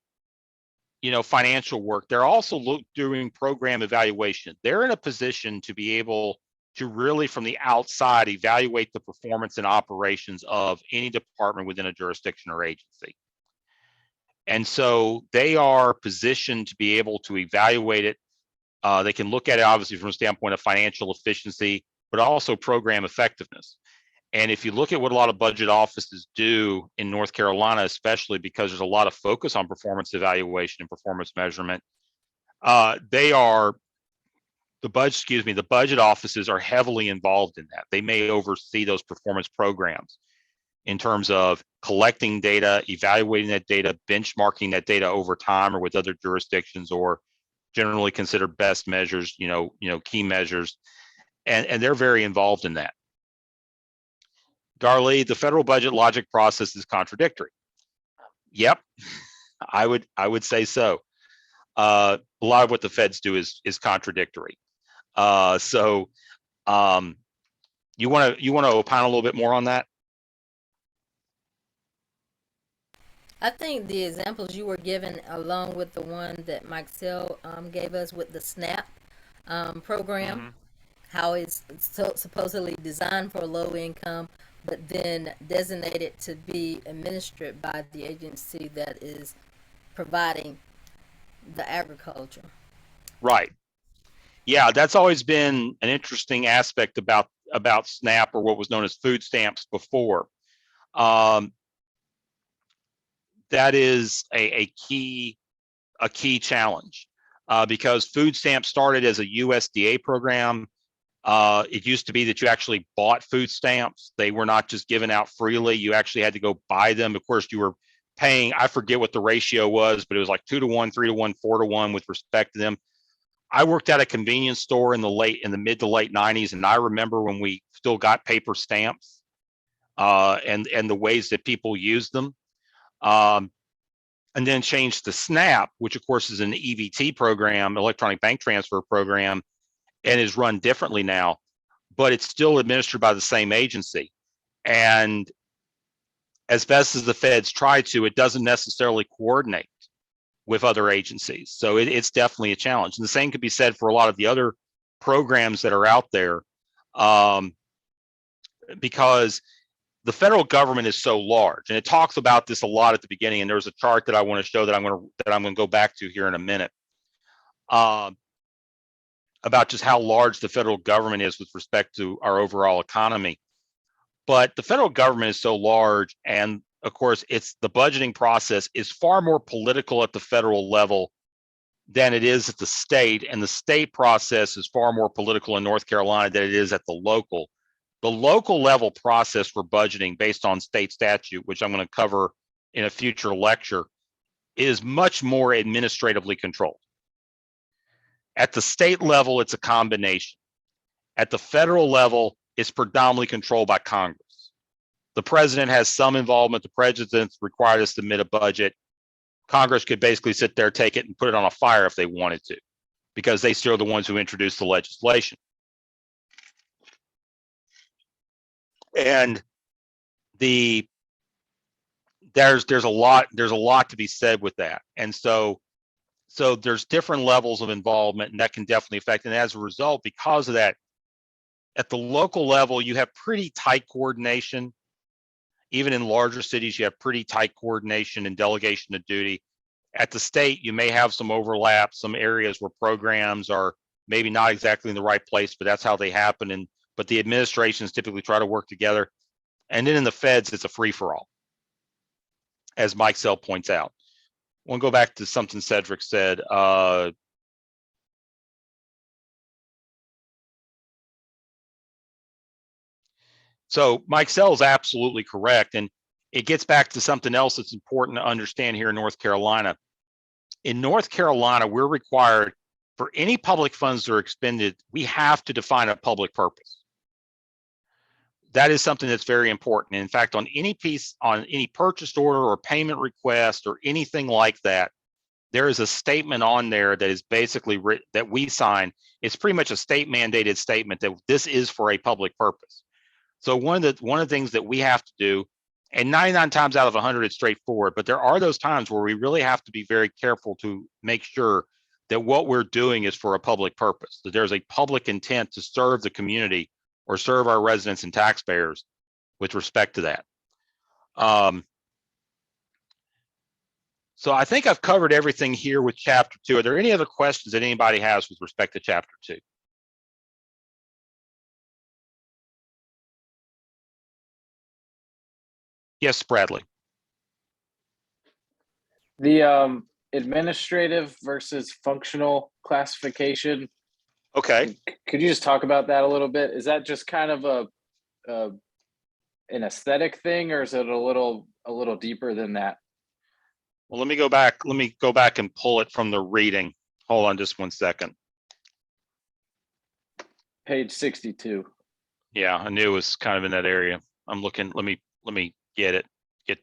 financial work. They're also doing program evaluation. They're in a position to be able to really, from the outside, evaluate the performance and operations of any department within a jurisdiction or agency. And so they are positioned to be able to evaluate it. They can look at it obviously from a standpoint of financial efficiency, but also program effectiveness. And if you look at what a lot of budget offices do in North Carolina, especially because there's a lot of focus on performance evaluation and performance measurement, the budget offices are heavily involved in that. They may oversee those performance programs in terms of collecting data, evaluating that data, benchmarking that data over time or with other jurisdictions, or generally considered best measures, key measures, and they're very involved in that. Darlie, the federal budget logic process is contradictory. Yep, I would say so. A lot of what the feds do is contradictory. So you want to opine a little bit more on that? I think the examples you were given, along with the one that Mike Sell gave us with the SNAP program, how it's supposedly designed for low income, but then designated to be administered by the agency that is providing the agriculture. Right. Yeah, that's always been an interesting aspect about SNAP, or what was known as food stamps before. That is a key challenge, because food stamps started as a USDA program. It used to be that you actually bought food stamps. They were not just given out freely. You actually had to go buy them. Of course, you were paying, I forget what the ratio was, but it was like 2-to-1, 3-to-1, 4-to-1 with respect to them. I worked at a convenience store in the mid to late 90s, and I remember when we still got paper stamps, and the ways that people used them. And then changed to SNAP, which of course is an EBT program, electronic bank transfer program, and is run differently now, but it's still administered by the same agency. And as best as the feds try to, it doesn't necessarily coordinate with other agencies. So it's definitely a challenge. And the same could be said for a lot of the other programs that are out there, because the federal government is so large, and it talks about this a lot at the beginning. And there's a chart that I want to show that I'm going to go back to here in a minute, about just how large the federal government is with respect to our overall economy. But the federal government is so large, and of course, it's the budgeting process is far more political at the federal level than it is at the state, and the state process is far more political in North Carolina than it is at the local. The local level process for budgeting based on state statute, which I'm going to cover in a future lecture, is much more administratively controlled. At the state level, it's a combination. At the federal level, it's predominantly controlled by Congress. The president has some involvement. The president's required to submit a budget. Congress could basically sit there, take it, and put it on a fire if they wanted to, because they still are the ones who introduced the legislation. And there's a lot to be said with that. And so there's different levels of involvement, and that can definitely affect. And as a result, because of that, at the local level, you have pretty tight coordination. Even in larger cities, you have pretty tight coordination and delegation of duty. At the state, you may have some overlap, some areas where programs are maybe not exactly in the right place, but that's how they happen. But the administrations typically try to work together. And then in the feds, it's a free-for-all, as Mike Sell points out. We'll go back to something Cedric said. So Mike Sell is absolutely correct. And it gets back to something else that's important to understand here in North Carolina. In North Carolina, we're required, for any public funds that are expended, we have to define a public purpose. That is something that's very important. In fact, on any purchase order or payment request or anything like that, there is a statement on there that is basically that we sign. It's pretty much a state mandated statement that this is for a public purpose. So one of the things that we have to do, and 99 times out of 100, it's straightforward, but there are those times where we really have to be very careful to make sure that what we're doing is for a public purpose, that there's a public intent to serve the community or serve our residents and taxpayers with respect to that. So I think I've covered everything here with chapter 2. Are there any other questions that anybody has with respect to chapter 2? Yes, Bradley. The administrative versus functional classification. Okay. Could you just talk about that a little bit? Is that just kind of an aesthetic thing, or is it a little deeper than that? Well, let me go back and pull it from the reading. Hold on just 1 second. Page 62. Yeah, I knew it was kind of in that area. I'm looking, let me get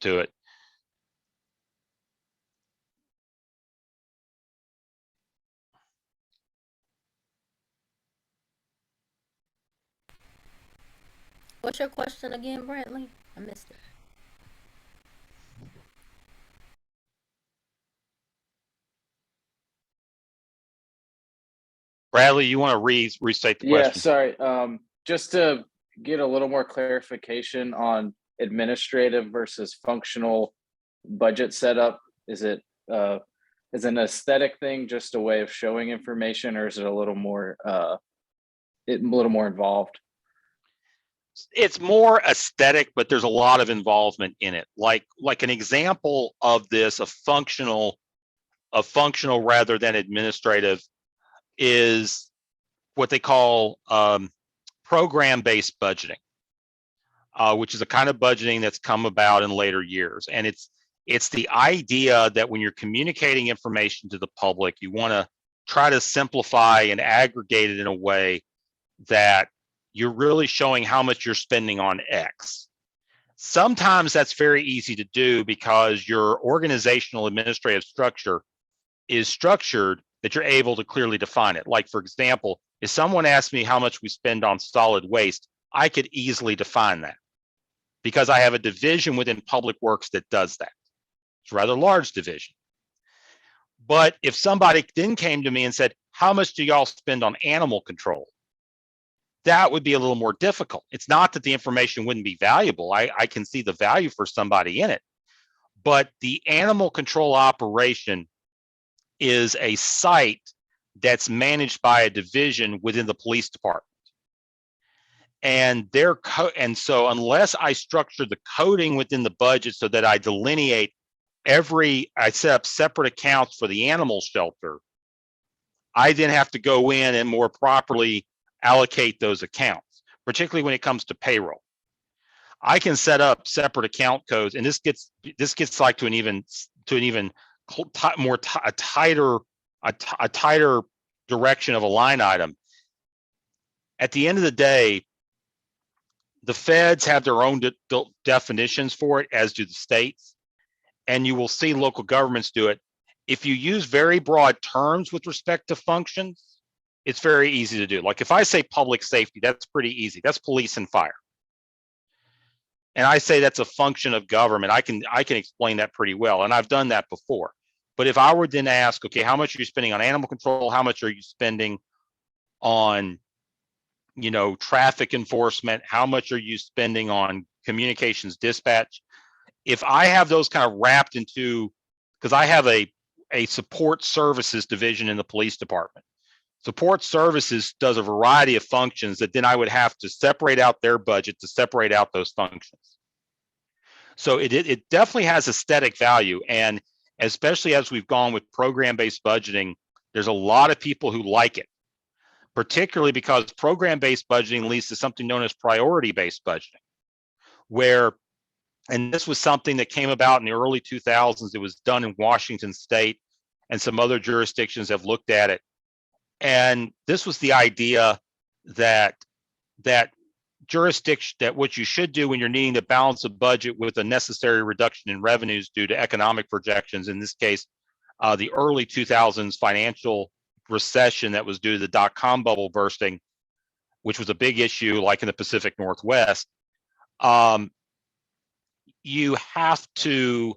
to it. What's your question again, Bradley? I missed it. Bradley, you want to restate the question? Yeah, sorry. Just to get a little more clarification on administrative versus functional budget setup. Is it is an aesthetic thing just a way of showing information, or is it a little more involved? It's more aesthetic, but there's a lot of involvement in it. Like an example of this, a functional rather than administrative, is what they call program-based budgeting, which is a kind of budgeting that's come about in later years. And it's the idea that when you're communicating information to the public, you want to try to simplify and aggregate it in a way that you're really showing how much you're spending on X. Sometimes that's very easy to do because your organizational administrative structure is structured that you're able to clearly define it. Like, for example, if someone asks me how much we spend on solid waste, I could easily define that because I have a division within Public Works that does that. It's a rather large division. But if somebody then came to me and said, how much do y'all spend on animal control? That would be a little more difficult. It's not that the information wouldn't be valuable. I can see the value for somebody in it. But the animal control operation is a site that's managed by a division within the police department. And so unless I structure the coding within the budget so that I delineate I set up separate accounts for the animal shelter, I then have to go in and more properly allocate those accounts, particularly when it comes to payroll. I can set up separate account codes, and this gets like to an even a tighter direction of a line item. At the end of the day, the feds have their own definitions for it, as do the states, and you will see local governments do it. If you use very broad terms with respect to functions, it's very easy to do. Like if I say public safety, that's pretty easy. That's police and fire. And I say that's a function of government. I can explain that pretty well, and I've done that before. But if I were then to ask, okay, how much are you spending on animal control? How much are you spending on, traffic enforcement? How much are you spending on communications dispatch? If I have those kind of wrapped into, because I have a support services division in the police department. Support services does a variety of functions that then I would have to separate out their budget to separate out those functions. So it definitely has aesthetic value. And especially as we've gone with program-based budgeting, there's a lot of people who like it, particularly because program-based budgeting leads to something known as priority-based budgeting, and this was something that came about in the early 2000s. It was done in Washington State, and some other jurisdictions have looked at it. And this was the idea that jurisdiction, that what you should do when you're needing to balance a budget with a necessary reduction in revenues due to economic projections, in this case, the early 2000s financial recession that was due to the dot-com bubble bursting, which was a big issue like in the Pacific Northwest. You have to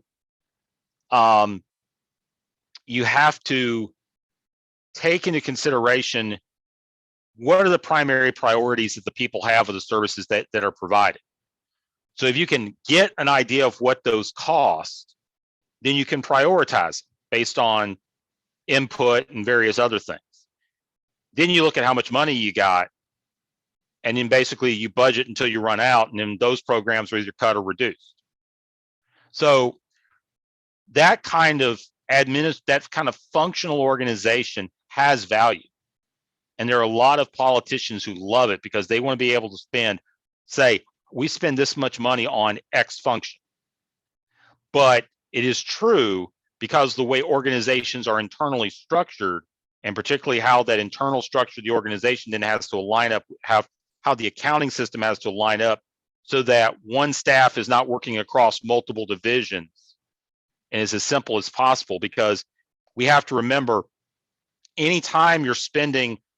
take into consideration what are the primary priorities that the people have of the services that are provided. So if you can get an idea of what those cost, then you can prioritize based on input and various other things. Then you look at how much money you got, and then basically you budget until you run out, and then those programs are either cut or reduced. So that kind of functional organization has value. And there are a lot of politicians who love it because they want to be able to say, we spend this much money on X function. But it is true, because the way organizations are internally structured, and particularly how that internal structure of the organization then has to line up, how the accounting system has to line up so that one staff is not working across multiple divisions, and is as simple as possible. Because we have to remember, anytime you're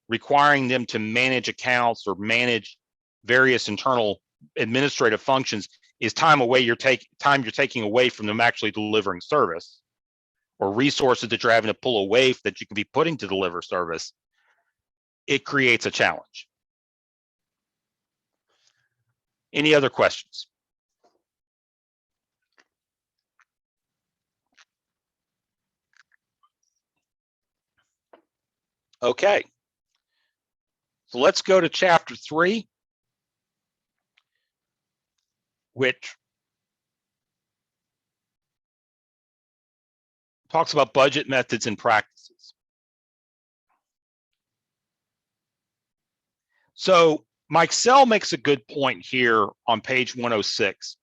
requiring them to manage accounts or manage various internal administrative functions is time you're taking away from them actually delivering service, or resources that you're having to pull away that you can be putting to deliver service. It creates a challenge. Any other questions? Okay. So let's go to chapter 3, which talks about budget methods and practices. So Mike Sell makes a good point here on page 106.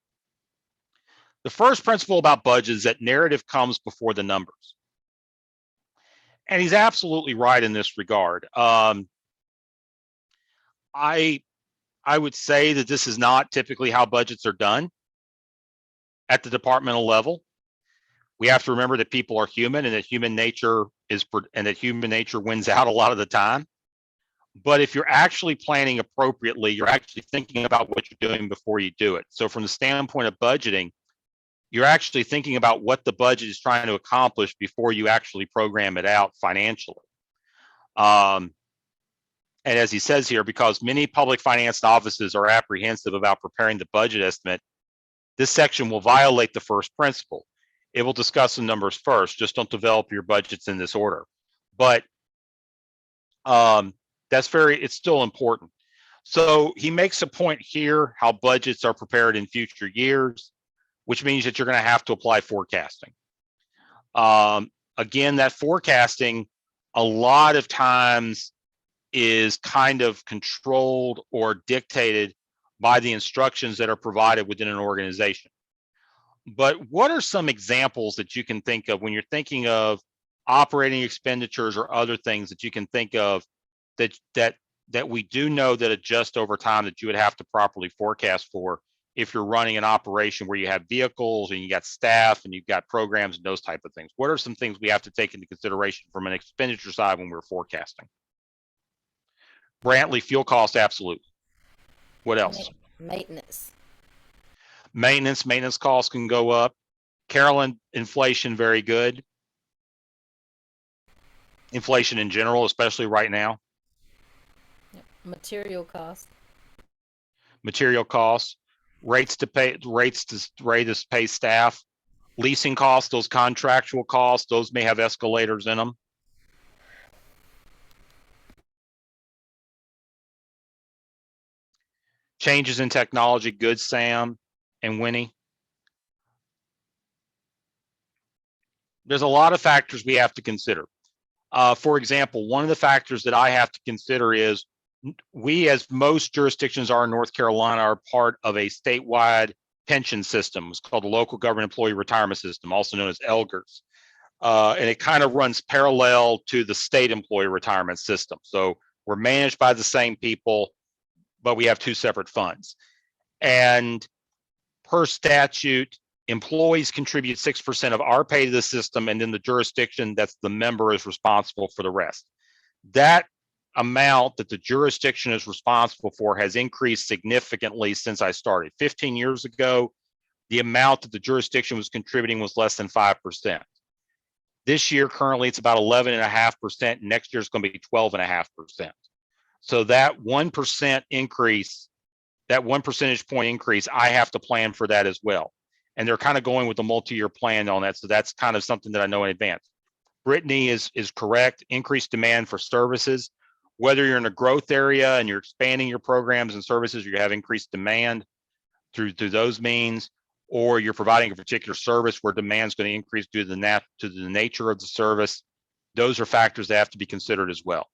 The first principle about budget is that narrative comes before the numbers. And he's absolutely right in this regard. I would say that this is not typically how budgets are done at the departmental level. We have to remember that people are human and that human nature wins out a lot of the time. But if you're actually planning appropriately, you're actually thinking about what you're doing before you do it. So from the standpoint of budgeting, you're actually thinking about what the budget is trying to accomplish before you actually program it out financially. And as he says here, because many public finance offices are apprehensive about preparing the budget estimate, this section will violate the first principle. It will discuss the numbers first. Just don't develop your budgets in this order. But it's still important. So he makes a point here how budgets are prepared in future years, which means that you're going to have to apply forecasting. Again, that forecasting a lot of times is kind of controlled or dictated by the instructions that are provided within an organization. But what are some examples that you can think of when you're thinking of operating expenditures or other things that you can think of that we do know that adjust over time that you would have to properly forecast for if you're running an operation where you have vehicles and you got staff and you've got programs and those type of things? What are some things we have to take into consideration from an expenditure side when we're forecasting? Brantley, fuel costs, absolutely. What else? Maintenance. Maintenance costs can go up. Carolyn, inflation, very good. Inflation in general, especially right now. Material costs. Material costs, rates to pay staff, leasing costs, those contractual costs, those may have escalators in them. Changes in technology, good, Sam and Winnie. There's a lot of factors we have to consider. For example, one of the factors that I have to consider is we, as most jurisdictions are in North Carolina, are part of a statewide pension system. It's called the Local Government Employee Retirement System, also known as ELGRS. And it kind of runs parallel to the state employee retirement system. So we're managed by the same people, but we have two separate funds. And per statute, employees contribute 6% of our pay to the system, and then the jurisdiction that's the member is responsible for the rest. That amount that the jurisdiction is responsible for has increased significantly since I started. 15 years ago, the amount that the jurisdiction was contributing was less than 5%. This year, currently, it's about 11.5%. Next year, it's going to be 12.5%. So that 1% increase, that 1 percentage point increase, I have to plan for that as well. And they're kind of going with a multi-year plan on that. So that's kind of something that I know in advance. Brittany is correct. Increased demand for services. Whether you're in a growth area and you're expanding your programs and services, you have increased demand through those means, or you're providing a particular service where demand is going to increase due to the nature of the service. Those are factors that have to be considered as well.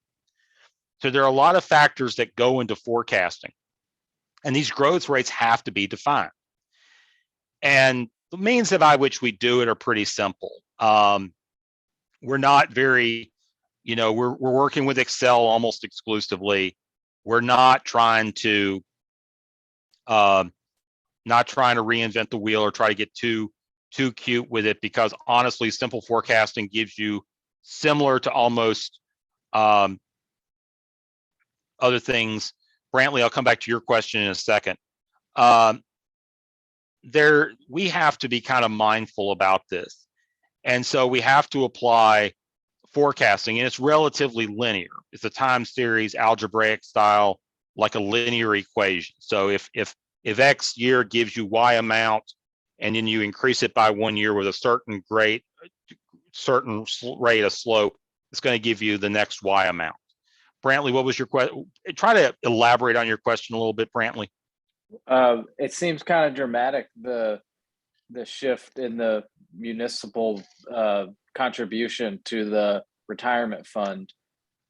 So there are a lot of factors that go into forecasting, and these growth rates have to be defined. And the means by which we do it are pretty simple. We're not very, we're working with Excel almost exclusively. We're not trying to reinvent the wheel or try to get too cute with it, because honestly, simple forecasting gives you, similar to almost other things. Brantley, I'll come back to your question in a second. We have to be kind of mindful about this. And so we have to apply forecasting, and it's relatively linear. It's a time series, algebraic style, like a linear equation. So if X year gives you Y amount, and then you increase it by 1 year with a certain rate of slope, it's going to give you the next Y amount. Brantley, what was your question? Try to elaborate on your question a little bit, Brantley. It seems kind of dramatic, the shift in the municipal contribution to the retirement fund.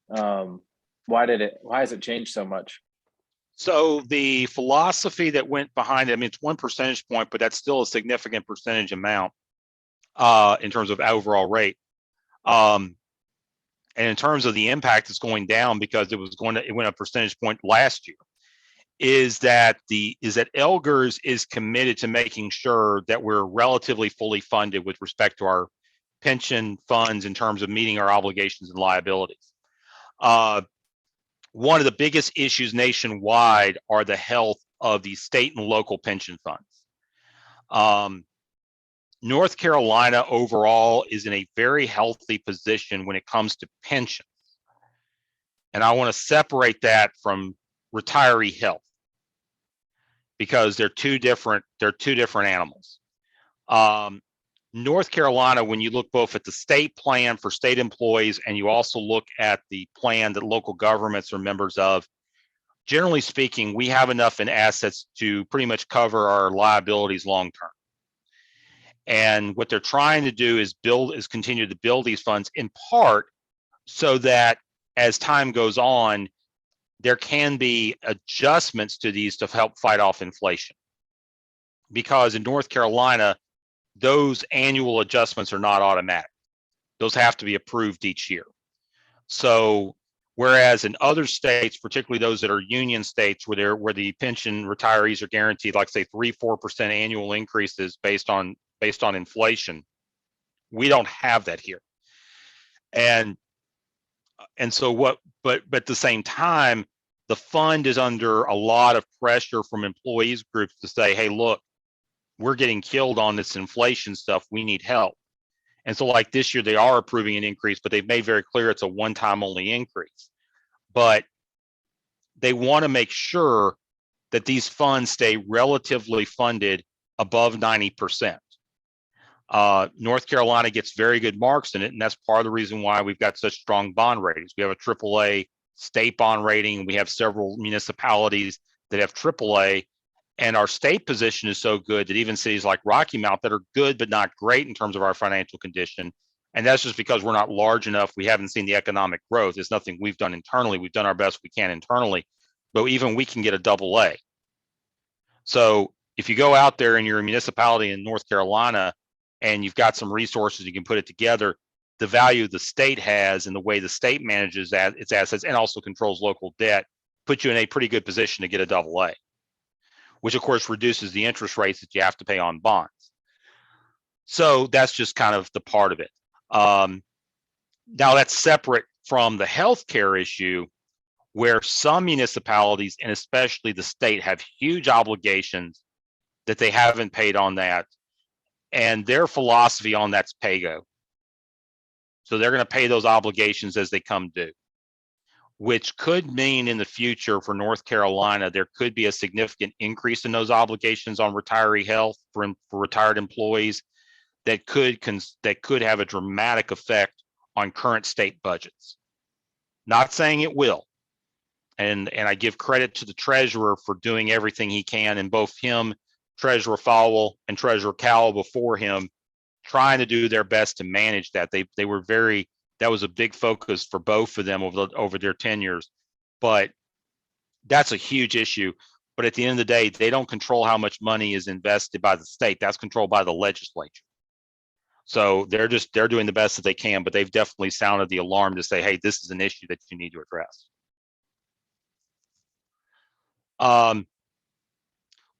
Why has it changed so much? So the philosophy that went behind it, I mean, it's 1 percentage point, but that's still a significant percentage amount in terms of overall rate. And in terms of the impact, it's going down because it went a percentage point last year. Is that Elgers is committed to making sure that we're relatively fully funded with respect to our pension funds in terms of meeting our obligations and liabilities. One of the biggest issues nationwide are the health of the state and local pension funds. North Carolina overall is in a very healthy position when it comes to pensions. And I want to separate that from retiree health because they're two different animals. North Carolina, when you look both at the state plan for state employees and you also look at the plan that local governments are members of, generally speaking, we have enough in assets to pretty much cover our liabilities long term. And what they're trying to do is continue to build these funds in part so that as time goes on, there can be adjustments to these to help fight off inflation. Because in North Carolina, those annual adjustments are not automatic. Those have to be approved each year. So whereas in other states, particularly those that are union states where the pension retirees are guaranteed, like say 3-4% annual increases based on inflation, we don't have that here. And so but at the same time, the fund is under a lot of pressure from employees groups to say, hey, look, we're getting killed on this inflation stuff. We need help. And so like this year, they are approving an increase, but they've made very clear it's a one-time only increase. But they want to make sure that these funds stay relatively funded above 90%. North Carolina gets very good marks in it, and that's part of the reason why we've got such strong bond ratings. We have a AAA state bond rating. We have several municipalities that have AAA. And our state position is so good that even cities like Rocky Mount that are good but not great in terms of our financial condition, and that's just because we're not large enough. We haven't seen the economic growth. It's nothing we've done internally. We've done our best we can internally, but even we can get a AA. So if you go out there and you're a municipality in North Carolina and you've got some resources, you can put it together, the value the state has and the way the state manages its assets and also controls local debt puts you in a pretty good position to get a AA. Which of course reduces the interest rates that you have to pay on bonds. So that's just kind of the part of it. Now that's separate from the healthcare issue where some municipalities and especially the state have huge obligations that they haven't paid on that. And their philosophy on that's pay-go. So they're going to pay those obligations as they come due, which could mean in the future for North Carolina, there could be a significant increase in those obligations on retiree health for retired employees that could have a dramatic effect on current state budgets. Not saying it will. And I give credit to the treasurer for doing everything he can, and both him, Treasurer Fowle, and Treasurer Cowell before him, trying to do their best to manage that. They were very, that was a big focus for both of them over their tenures, but that's a huge issue. But at the end of the day, they don't control how much money is invested by the state. That's controlled by the legislature. So they're doing the best that they can, but they've definitely sounded the alarm to say, hey, this is an issue that you need to address.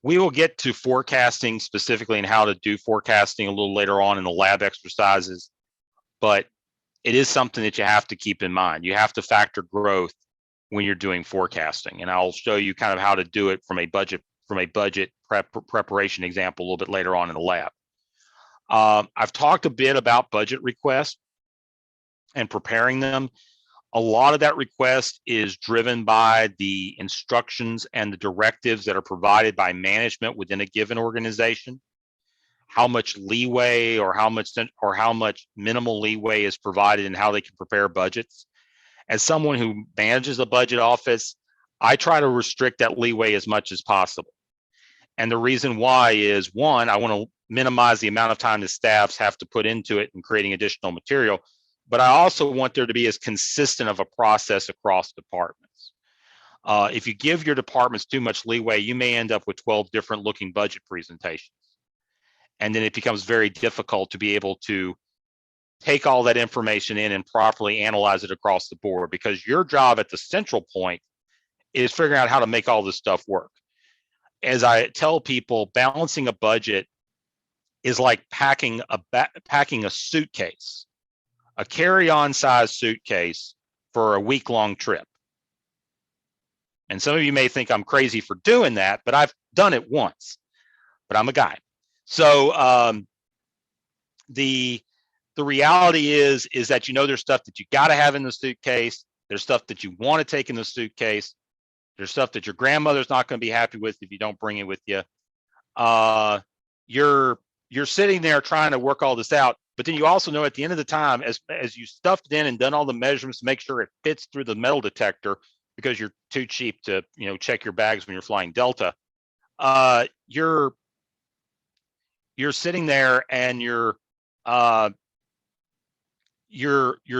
We will get to forecasting specifically and how to do forecasting a little later on in the lab exercises, but it is something that you have to keep in mind. You have to factor growth when you're doing forecasting, and I'll show you kind of how to do it from a budget preparation example a little bit later on in the lab. I've talked a bit about budget requests and preparing them. A lot of that request is driven by the instructions and the directives that are provided by management within a given organization. how much leeway or how much minimal leeway is provided in how they can prepare budgets. As someone who manages a budget office, I try to restrict that leeway as much as possible. And the reason why is, one, I want to minimize the amount of time the staffs have to put into it and creating additional material, but I also want there to be as consistent of a process across departments. If you give your departments too much leeway, you may end up with 12 different looking budget presentations. And then it becomes very difficult to be able to take all that information in and properly analyze it across the board, because your job at the central point is figuring out how to make all this stuff work. As I tell people, balancing a budget is like packing a suitcase, a carry-on size suitcase for a week-long trip. And some of you may think I'm crazy for doing that, but I've done it once, but I'm a guy. So the reality is that, there's stuff that you got to have in the suitcase. There's stuff that you want to take in the suitcase. There's stuff that your grandmother's not going to be happy with if you don't bring it with you. You're sitting there trying to work all this out, but then you also know at the end of the time, as you stuffed it in and done all the measurements to make sure it fits through the metal detector, because you're too cheap to check your bags when you're flying Delta, you're sitting there and you're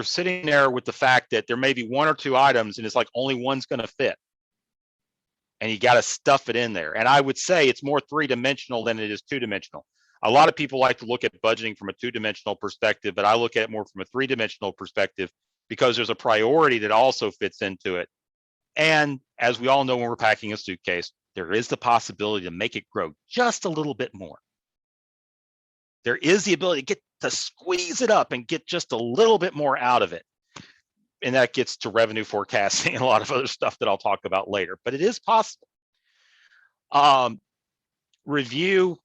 sitting there with the fact that there may be one or two items and it's like only one's going to fit, and you got to stuff it in there. And I would say it's more three-dimensional than it is two-dimensional. A lot of people like to look at budgeting from a two-dimensional perspective, but I look at it more from a three-dimensional perspective, because there's a priority that also fits into it. And as we all know, when we're packing a suitcase, there is the possibility to make it grow just a little bit more. There is the ability to squeeze it up and get just a little bit more out of it. And that gets to revenue forecasting and a lot of other stuff that I'll talk about later, but it is possible. Review,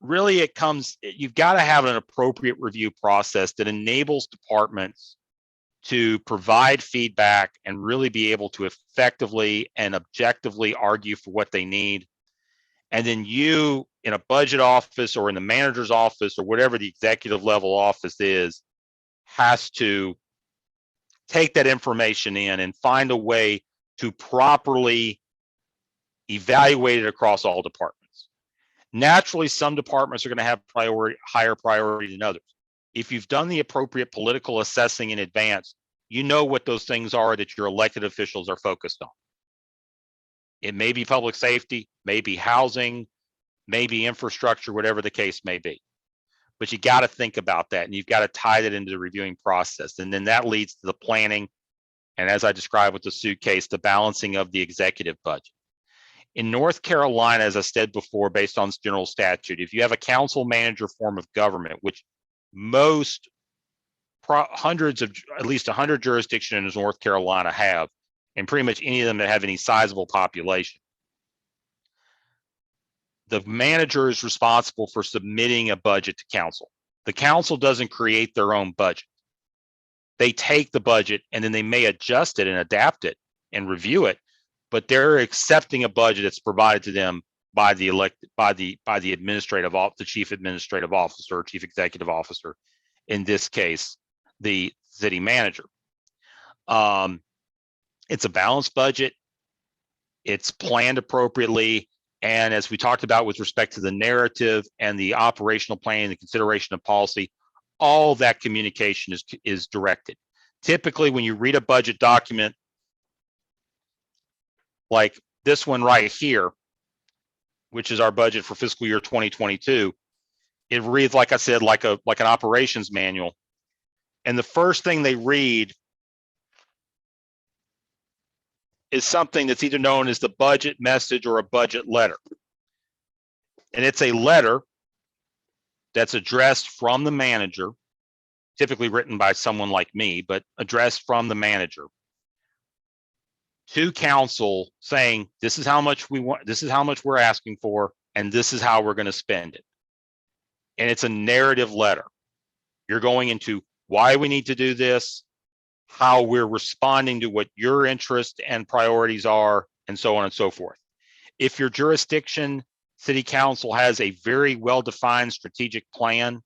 really you've got to have an appropriate review process that enables departments to provide feedback and really be able to effectively and objectively argue for what they need. And then you, in a budget office or in the manager's office or whatever the executive level office is, has to take that information in and find a way to properly evaluate it across all departments. Naturally, some departments are going to have higher priority than others. If you've done the appropriate political assessing in advance, you know what those things are that your elected officials are focused on. It may be public safety, maybe housing, maybe infrastructure, whatever the case may be. But you got to think about that, and you've got to tie that into the reviewing process. And then that leads to the planning. And as I described with the suitcase, the balancing of the executive budget. In North Carolina, as I said before, based on general statute, if you have a council manager form of government, which most hundreds of, at least 100 jurisdictions in North Carolina have, and pretty much any of them that have any sizable population, the manager is responsible for submitting a budget to council. The council doesn't create their own budget. They take the budget and then they may adjust it and adapt it and review it, but they're accepting a budget that's provided to them by the chief administrative officer, or chief executive officer, in this case, the city manager. It's a balanced budget. It's planned appropriately. And as we talked about with respect to the narrative and the operational planning, the consideration of policy, all that communication is directed. Typically, when you read a budget document like this one right here, which is our budget for fiscal year 2022, it reads, like I said, like an operations manual. And the first thing they read is something that's either known as the budget message or a budget letter. And it's a letter that's addressed from the manager, typically written by someone like me, but addressed from the manager to council, saying, this is how much we want, this is how much we're asking for, and this is how we're going to spend it. And it's a narrative letter. You're going into why we need to do this, how we're responding to what your interest and priorities are, and so on and so forth. If your jurisdiction City Council has a very well-defined strategic plan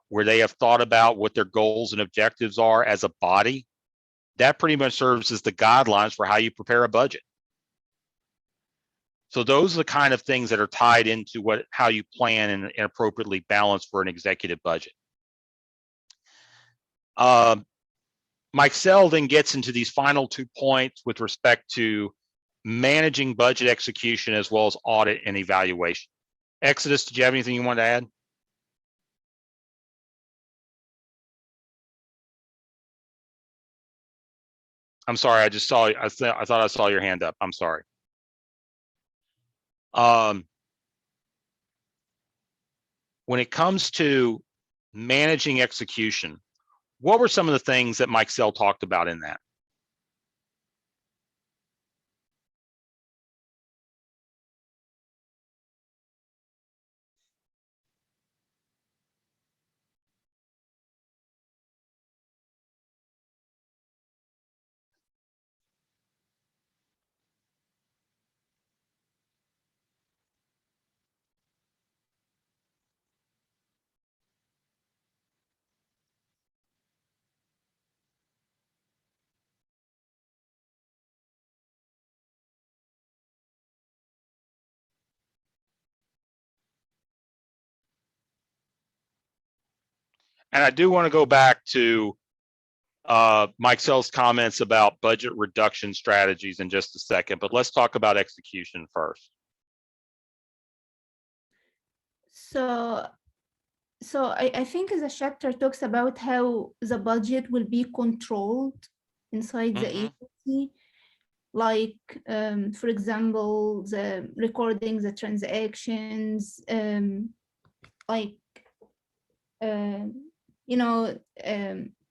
where they have thought about what their goals and objectives are as a body. That pretty much serves as the guidelines for how you prepare a budget. So those are the kind of things that are tied into how you plan and appropriately balance for an executive budget. Mike Sell then gets into these final 2 points with respect to managing budget execution as well as audit and evaluation. Exodus, did you have anything you wanted to add? I'm sorry, I just saw, I thought I saw your hand up. I'm sorry. When it comes to managing execution, what were some of the things that Mike Sell talked about in that? And I do want to go back to Mike Sell's comments about budget reduction strategies in just a second, but let's talk about execution first. So I think the chapter talks about how the budget will be controlled inside the agency. Like, for example, the recording the transactions,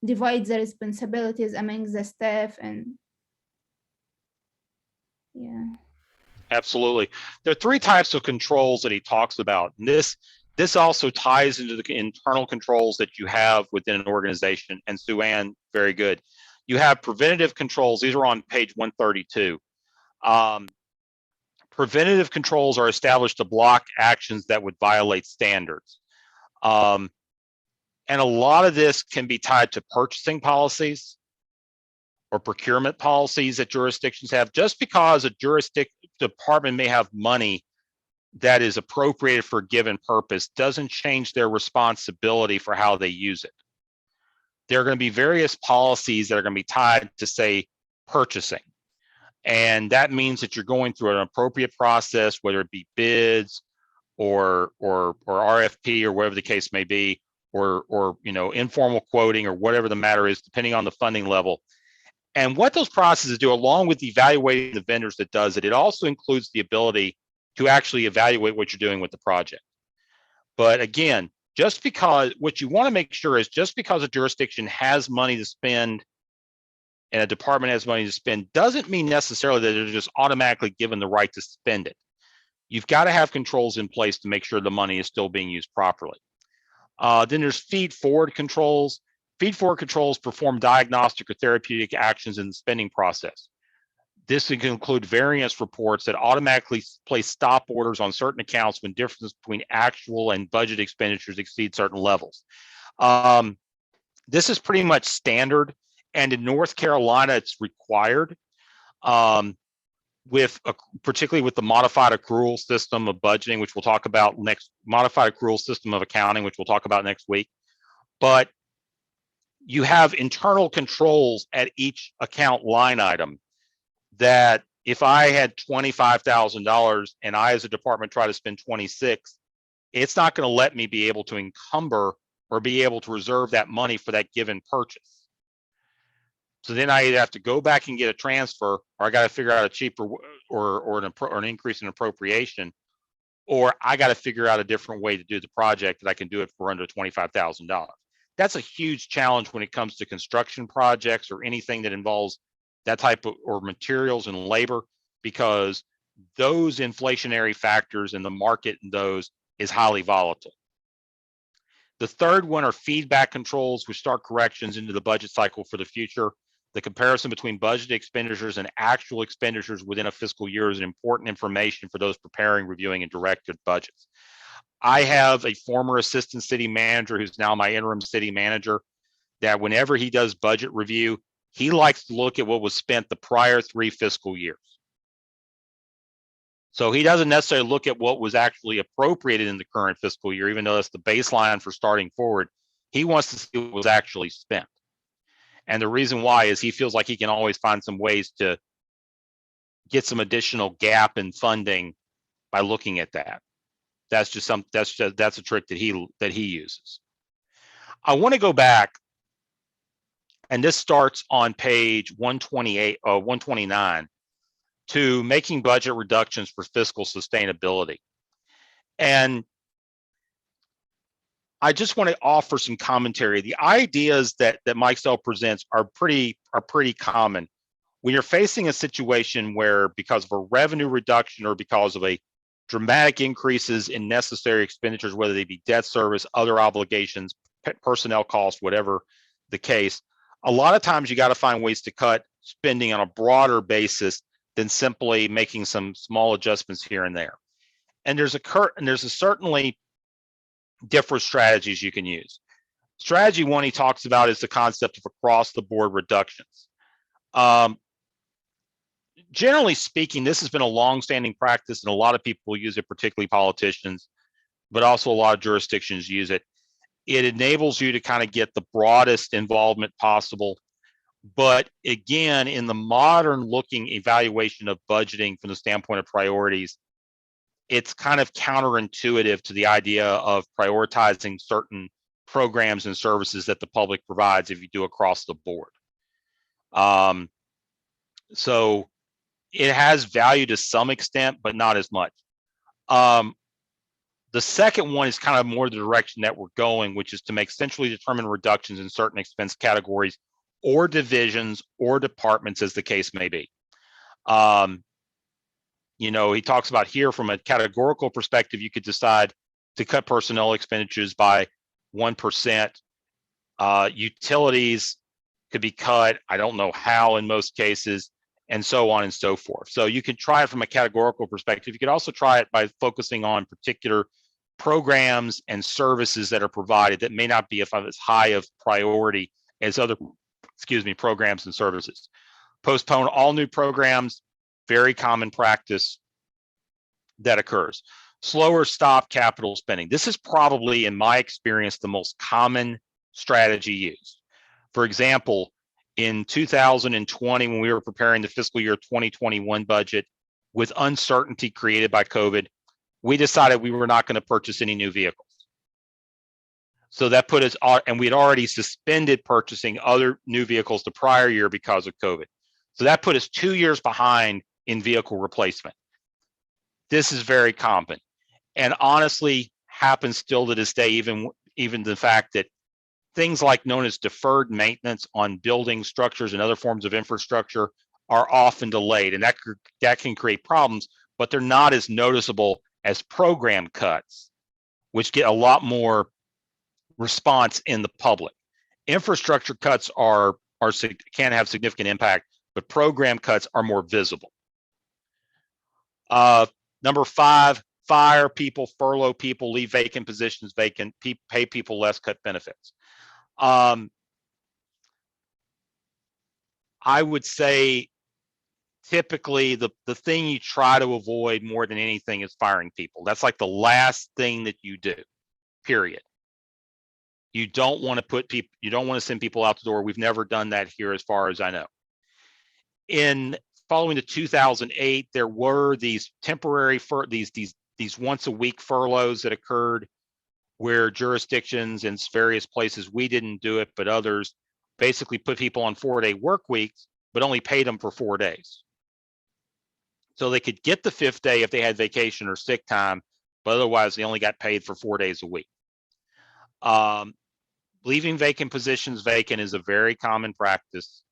divide the responsibilities among the staff, and yeah. Absolutely. There are 3 types of controls that he talks about. And this also ties into the internal controls that you have within an organization. And Sue Ann, very good. You have preventative controls. These are on page 132. Preventative controls are established to block actions that would violate standards. And a lot of this can be tied to purchasing policies or procurement policies that jurisdictions have. Just because a department may have money that is appropriated for a given purpose doesn't change their responsibility for how they use it. There are going to be various policies that are going to be tied to, say, purchasing. And that means that you're going through an appropriate process, whether it be bids or RFP or whatever the case may be, or informal quoting or whatever the matter is, depending on the funding level. And what those processes do, along with evaluating the vendors that does it, it also includes the ability to actually evaluate what you're doing with the project. But again, just because what you want to make sure is just because a jurisdiction has money to spend and a department has money to spend doesn't mean necessarily that they're just automatically given the right to spend it. You've got to have controls in place to make sure the money is still being used properly. Then there's feed-forward controls. Feed-forward controls perform diagnostic or therapeutic actions in the spending process. This can include variance reports that automatically place stop orders on certain accounts when differences between actual and budget expenditures exceed certain levels. This is pretty much standard, and in North Carolina, it's required. Particularly with the modified accrual system of budgeting, which we'll talk about next, modified accrual system of accounting, which we'll talk about next week. But you have internal controls at each account line item that if I had $25,000 and I as a department try to spend 26, it's not going to let me be able to encumber or be able to reserve that money for that given purchase. So then I either have to go back and get a transfer, or I got to figure out a cheaper or an increase in appropriation, or I got to figure out a different way to do the project that I can do it for under $25,000. That's a huge challenge when it comes to construction projects or anything that involves that type of, or materials and labor, because those inflationary factors in the market in those is highly volatile. The third one are feedback controls, which start corrections into the budget cycle for the future. The comparison between budget expenditures and actual expenditures within a fiscal year is important information for those preparing, reviewing, and directed budgets. I have a former assistant city manager who's now my interim city manager that whenever he does budget review, he likes to look at what was spent the prior 3 fiscal years. So he doesn't necessarily look at what was actually appropriated in the current fiscal year, even though that's the baseline for starting forward. He wants to see what was actually spent. And the reason why is he feels like he can always find some ways to get some additional gap in funding by looking at that. That's a trick that he uses. I want to go back, and this starts on page 129 to making budget reductions for fiscal sustainability. And I just want to offer some commentary. The ideas that Mike Sell presents are pretty common. When you're facing a situation where because of a revenue reduction or because of a dramatic increases in necessary expenditures, whether they be debt service, other obligations, personnel costs, whatever the case, a lot of times you got to find ways to cut spending on a broader basis than simply making some small adjustments here and there. And there's certainly different strategies you can use. Strategy one he talks about is the concept of across the board reductions. Generally speaking, this has been a long-standing practice and a lot of people use it, particularly politicians, but also a lot of jurisdictions use it. It enables you to kind of get the broadest involvement possible. But again, in the modern looking evaluation of budgeting from the standpoint of priorities, it's kind of counterintuitive to the idea of prioritizing certain programs and services that the public provides if you do across the board. So it has value to some extent, but not as much. The second one is kind of more the direction that we're going, which is to make centrally determined reductions in certain expense categories or divisions or departments as the case may be. You know, he talks about here from a categorical perspective, you could decide to cut personnel expenditures by 1%. Utilities could be cut, I don't know how in most cases, and so on and so forth. So you could try it from a categorical perspective. You could also try it by focusing on particular programs and services that are provided that may not be of as high of priority as other, programs and services. Postpone all new programs, very common practice that occurs. Slow or stop capital spending. This is probably, in my experience, the most common strategy used. For example, in 2020, when we were preparing the fiscal year 2021 budget with uncertainty created by COVID, we decided we were not going to purchase any new vehicles. So that put us, and we had already suspended purchasing other new vehicles the prior year because of COVID. So that put us 2 years behind in vehicle replacement. This is very common, and honestly happens still to this day, even the fact that things like known as deferred maintenance on building structures and other forms of infrastructure are often delayed, and that can create problems, but they're not as noticeable as program cuts, which get a lot more response in the public. Infrastructure cuts can have significant impact, but program cuts are more visible. Number 5, fire people, furlough people, leave vacant positions vacant, pay people less, cut benefits. I would say typically the thing you try to avoid more than anything is firing people. That's like the last thing that you do, period. You don't want to send people out the door. We've never done that here as far as I know. Following the 2008, there were these temporary these once a week furloughs that occurred where jurisdictions in various places, we didn't do it, but others basically put people on 4-day work weeks, but only paid them for 4 days. So they could get the 5th day if they had vacation or sick time, but otherwise they only got paid for 4 days a week. Leaving vacant positions vacant is a very common practice.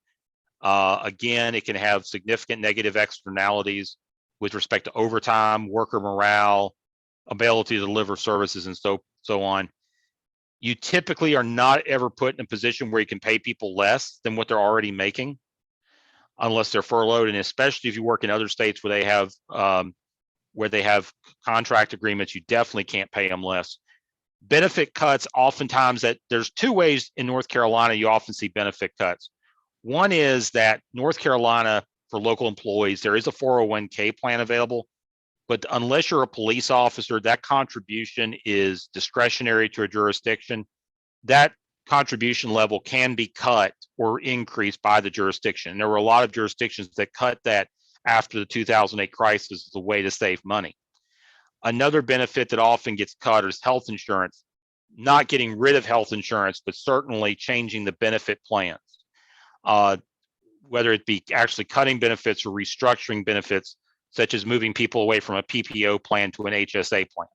Again, it can have significant negative externalities with respect to overtime, worker morale, ability to deliver services, and so on. You typically are not ever put in a position where you can pay people less than what they're already making. unless they're furloughed, and especially if you work in other states where they have contract agreements, you definitely can't pay them less. Benefit cuts, oftentimes that there's two ways in North Carolina you often see benefit cuts. One is that North Carolina, for local employees, there is a 401k plan available, but unless you're a police officer, that contribution is discretionary to a jurisdiction. That contribution level can be cut or increased by the jurisdiction. And there were a lot of jurisdictions that cut that after the 2008 crisis as a way to save money. Another benefit that often gets cut is health insurance, not getting rid of health insurance, but certainly changing the benefit plans. Whether it be actually cutting benefits or restructuring benefits, such as moving people away from a PPO plan to an HSA plan.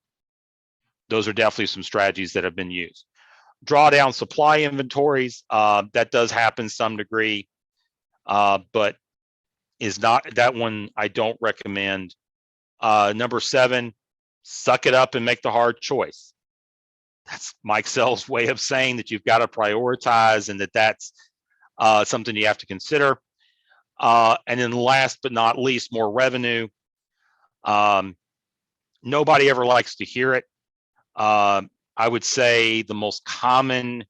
Those are definitely some strategies that have been used. Drawdown supply inventories, that does happen some degree, but is not, that one I don't recommend. Number 7, suck it up and make the hard choice. That's Mike Sell's way of saying that you've got to prioritize and that's something you have to consider. And then last but not least, more revenue. Nobody ever likes to hear it. I would say the most common,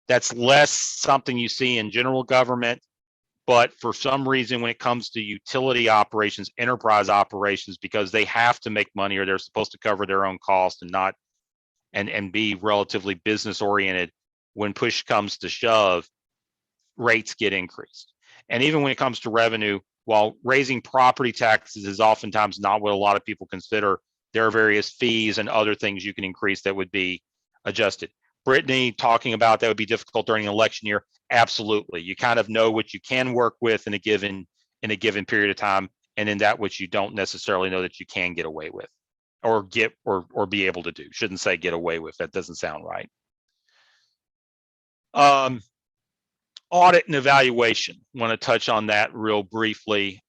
that's less something you see in general government, but for some reason, when it comes to utility operations, enterprise operations, because they have to make money or they're supposed to cover their own cost and not, and be relatively business oriented, when push comes to shove, rates get increased. And even when it comes to revenue, while raising property taxes is oftentimes not what a lot of people consider, there are various fees and other things you can increase that would be adjusted. Brittany talking about that would be difficult during an election year. Absolutely. You kind of know what you can work with in a given period of time, and in that which you don't necessarily know that you can get away with or get or be able to do. Shouldn't say get away with, that doesn't sound right. Audit and evaluation. Want to touch on that real briefly.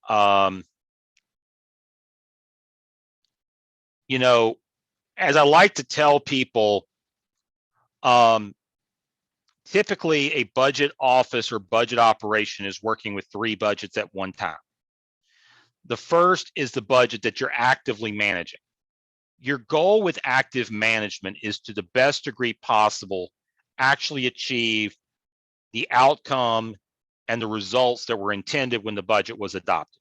You know, as I like to tell people, typically a budget office or budget operation is working with 3 budgets at one time. The first is the budget that you're actively managing. Your goal with active management is to the best degree possible actually achieve the outcome and the results that were intended when the budget was adopted.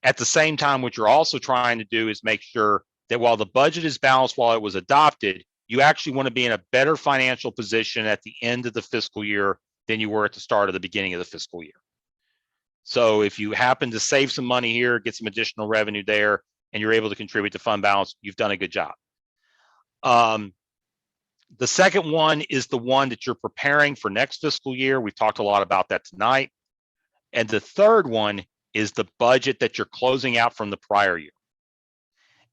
At the same time, what you're also trying to do is make sure that while the budget is balanced while it was adopted, you actually want to be in a better financial position at the end of the fiscal year than you were at the start of the beginning of the fiscal year. So if you happen to save some money here, get some additional revenue there, and you're able to contribute to fund balance, you've done a good job. The second one is the one that you're preparing for next fiscal year. We've talked a lot about that tonight. And the third one is the budget that you're closing out from the prior year.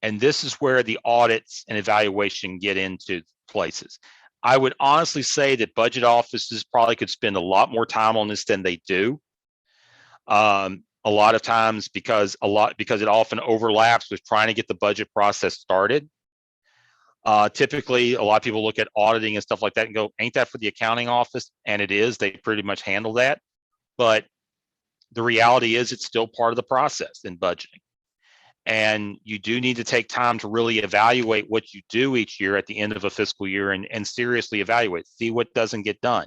And this is where the audits and evaluation get into places. I would honestly say that budget offices probably could spend a lot more time on this than they do. A lot of times because it often overlaps with trying to get the budget process started. Typically, a lot of people look at auditing and stuff like that and go, ain't that for the accounting office? And it is, they pretty much handle that. But the reality is it's still part of the process in budgeting. And you do need to take time to really evaluate what you do each year at the end of a fiscal year and seriously evaluate, see what doesn't get done.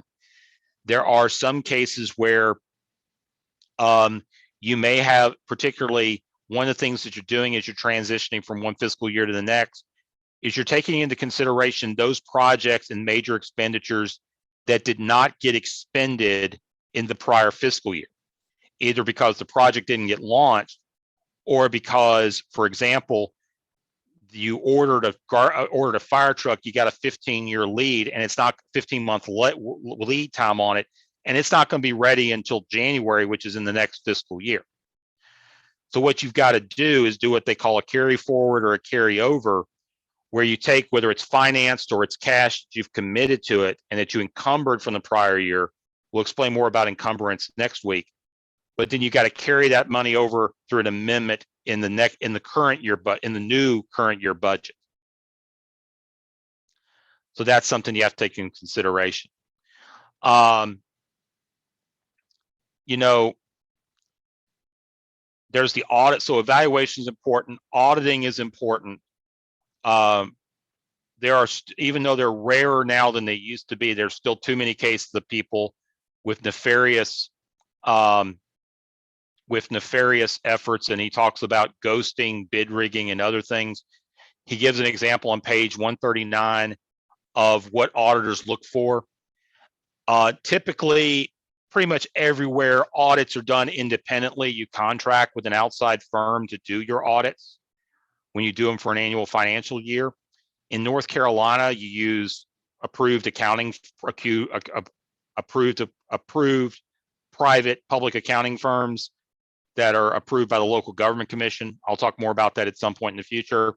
There are some cases where you may have, particularly one of the things that you're doing as you're transitioning from one fiscal year to the next, is you're taking into consideration those projects and major expenditures that did not get expended in the prior fiscal year, either because the project didn't get launched or because, for example, you ordered a fire truck, you got a 15-year lead and it's not 15-month lead time on it, and it's not going to be ready until January, which is in the next fiscal year. So what you've got to do is do what they call a carry forward or a carry over, where you take, whether it's financed or it's cash that you've committed to it and that you encumbered from the prior year. We'll explain more about encumbrance next week. But then you got to carry that money over through an amendment in the current year, but in the new current year budget. So that's something you have to take into consideration. You know, There's the audit. So evaluation is important. Auditing is important. There are, even though they're rarer now than they used to be, there's still too many cases of people with nefarious efforts. And he talks about ghosting, bid rigging, and other things. He gives an example on page 139 of what auditors look for. Typically, pretty much everywhere audits are done independently. You contract with an outside firm to do your audits when you do them for an annual financial year. In North Carolina, you use approved accounting, approved private public accounting firms that are approved by the local government commission. I'll talk more about that at some point in the future.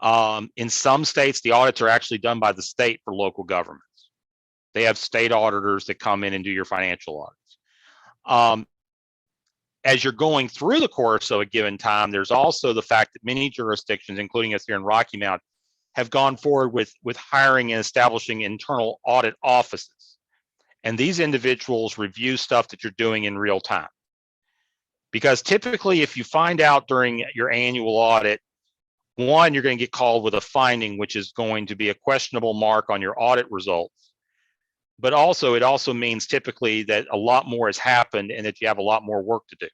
In some states, the audits are actually done by the state for local governments. They have state auditors that come in and do your financial audits. As you're going through the course of a given time, there's also the fact that many jurisdictions, including us here in Rocky Mount, have gone forward with hiring and establishing internal audit offices. And these individuals review stuff that you're doing in real time. Because typically, if you find out during your annual audit, one, you're going to get called with a finding, which is going to be a questionable mark on your audit results. But also, it also means typically that a lot more has happened and that you have a lot more work to do.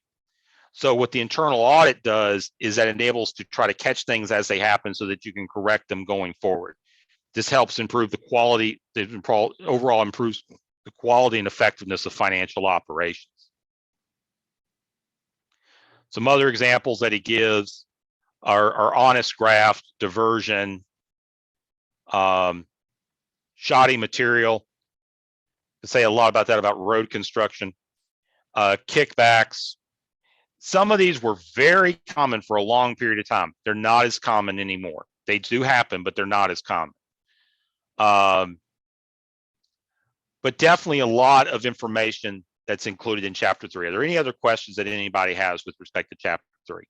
So what the internal audit does is that enables to try to catch things as they happen so that you can correct them going forward. This helps improve the quality, overall improves the quality and effectiveness of financial operations. Some other examples that he gives are honest graft, diversion, shoddy material. I say a lot about that, about road construction, kickbacks. Some of these were very common for a long period of time. They're not as common anymore. They do happen, but they're not as common. But definitely a lot of information that's included in chapter 3. Are there any other questions that anybody has with respect to chapter 3?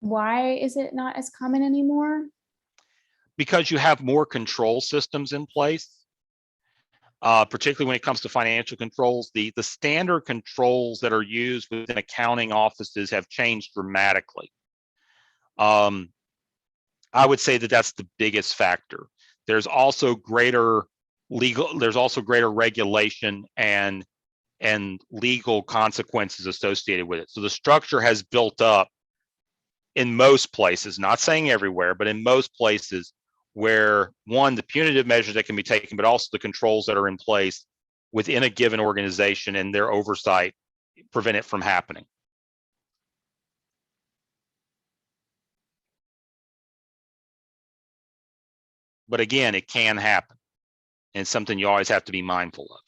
Why is it not as common anymore? Because you have more control systems in place. Particularly when it comes to financial controls, the standard controls that are used within accounting offices have changed dramatically. I would say that that's the biggest factor. There's also greater regulation and legal consequences associated with it. So the structure has built up in most places, not saying everywhere, but in most places, where one, the punitive measures that can be taken, but also the controls that are in place within a given organization and their oversight prevent it from happening. But again, it can happen. And it's something you always have to be mindful of.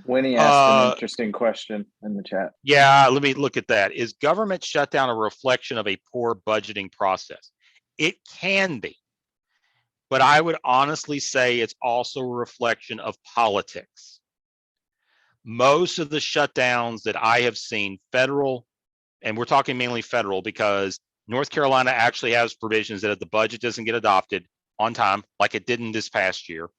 Winnie asked an interesting question in the chat. Yeah, let me look at that. Is government shutdown a reflection of a poor budgeting process? It can be, but I would honestly say it's also a reflection of politics. Most of the shutdowns that I have seen, federal, and we're talking mainly federal, because North Carolina actually has provisions that if the budget doesn't get adopted on time, like it didn't this past year,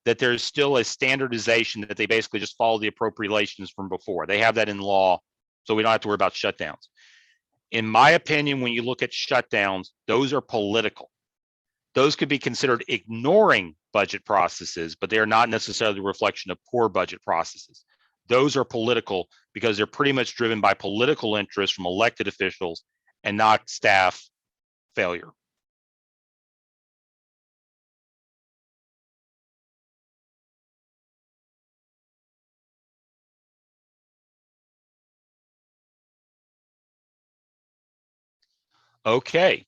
that there's still a standardization that they basically just follow the appropriations from before. They have that in law, so we don't have to worry about shutdowns. In my opinion, when you look at shutdowns, those are political. Those could be considered ignoring budget processes, but they are not necessarily a reflection of poor budget processes. Those are political because they're pretty much driven by political interests from elected officials and not staff failure. Okay.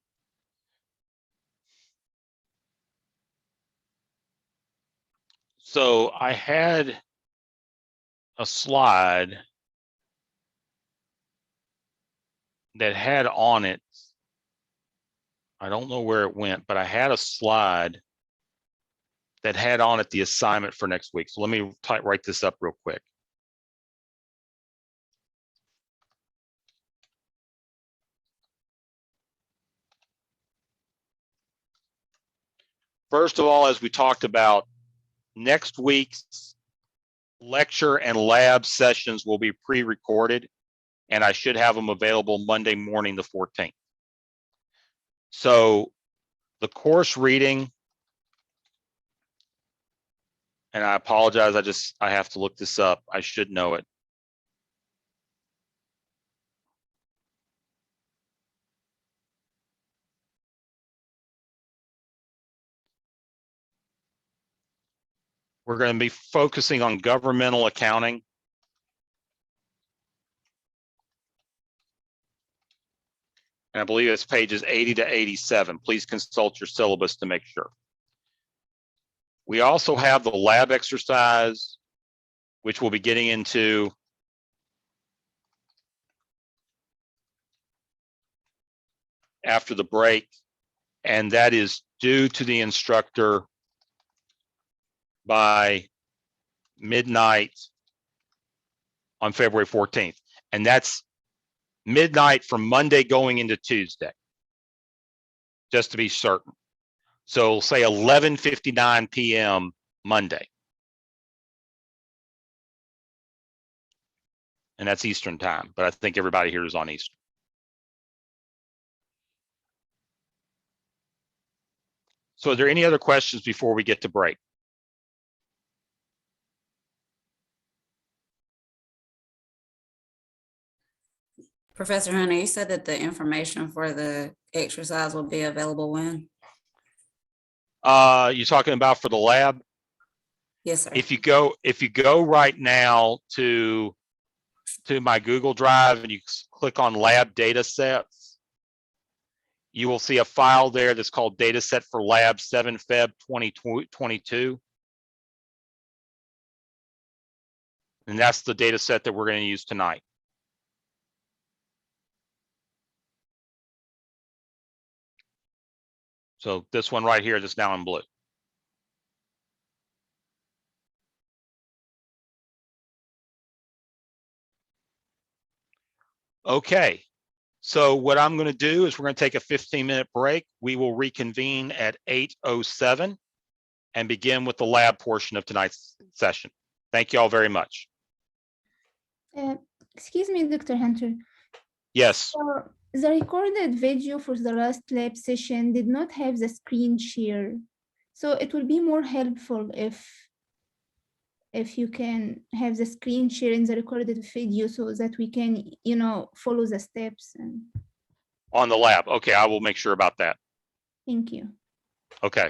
So I had a slide that had on it, I don't know where it went, but I had a slide that had on it the assignment for next week. So let me write this up real quick. First of all, as we talked about, next week's lecture and lab sessions will be pre-recorded, and I should have them available Monday morning, the 14th. So the course reading, and I apologize, I have to look this up. I should know it. We're going to be focusing on governmental accounting. And I believe it's pages 80 to 87. Please consult your syllabus to make sure. We also have the lab exercise, which we'll be getting into after the break. And that is due to the instructor by midnight on February 14th. And that's midnight from Monday going into Tuesday, just to be certain. So say 11:59 p.m. Monday. And that's Eastern time, but I think everybody here is on Eastern. So are there any other questions before we get to break? Professor Hunter, you said that the information for the exercise will be available when? You're talking about for the lab? Yes, sir. If you go right now to my Google Drive and you click on lab data sets, you will see a file there that's called data set for lab 7 Feb 2022. And that's the data set that we're going to use tonight. So this one right here that's now in blue. Okay, so what I'm going to do is we're going to take a 15-minute break. We will reconvene at 8:07 and begin with the lab portion of tonight's session. Thank you all very much. Excuse me, Dr. Hunter. Yes. So the recorded video for the last lab session did not have the screen share. So it will be more helpful if you can have the screen share in the recorded video so that we can, follow the steps. On the lab. Okay, I will make sure about that. Thank you. Okay.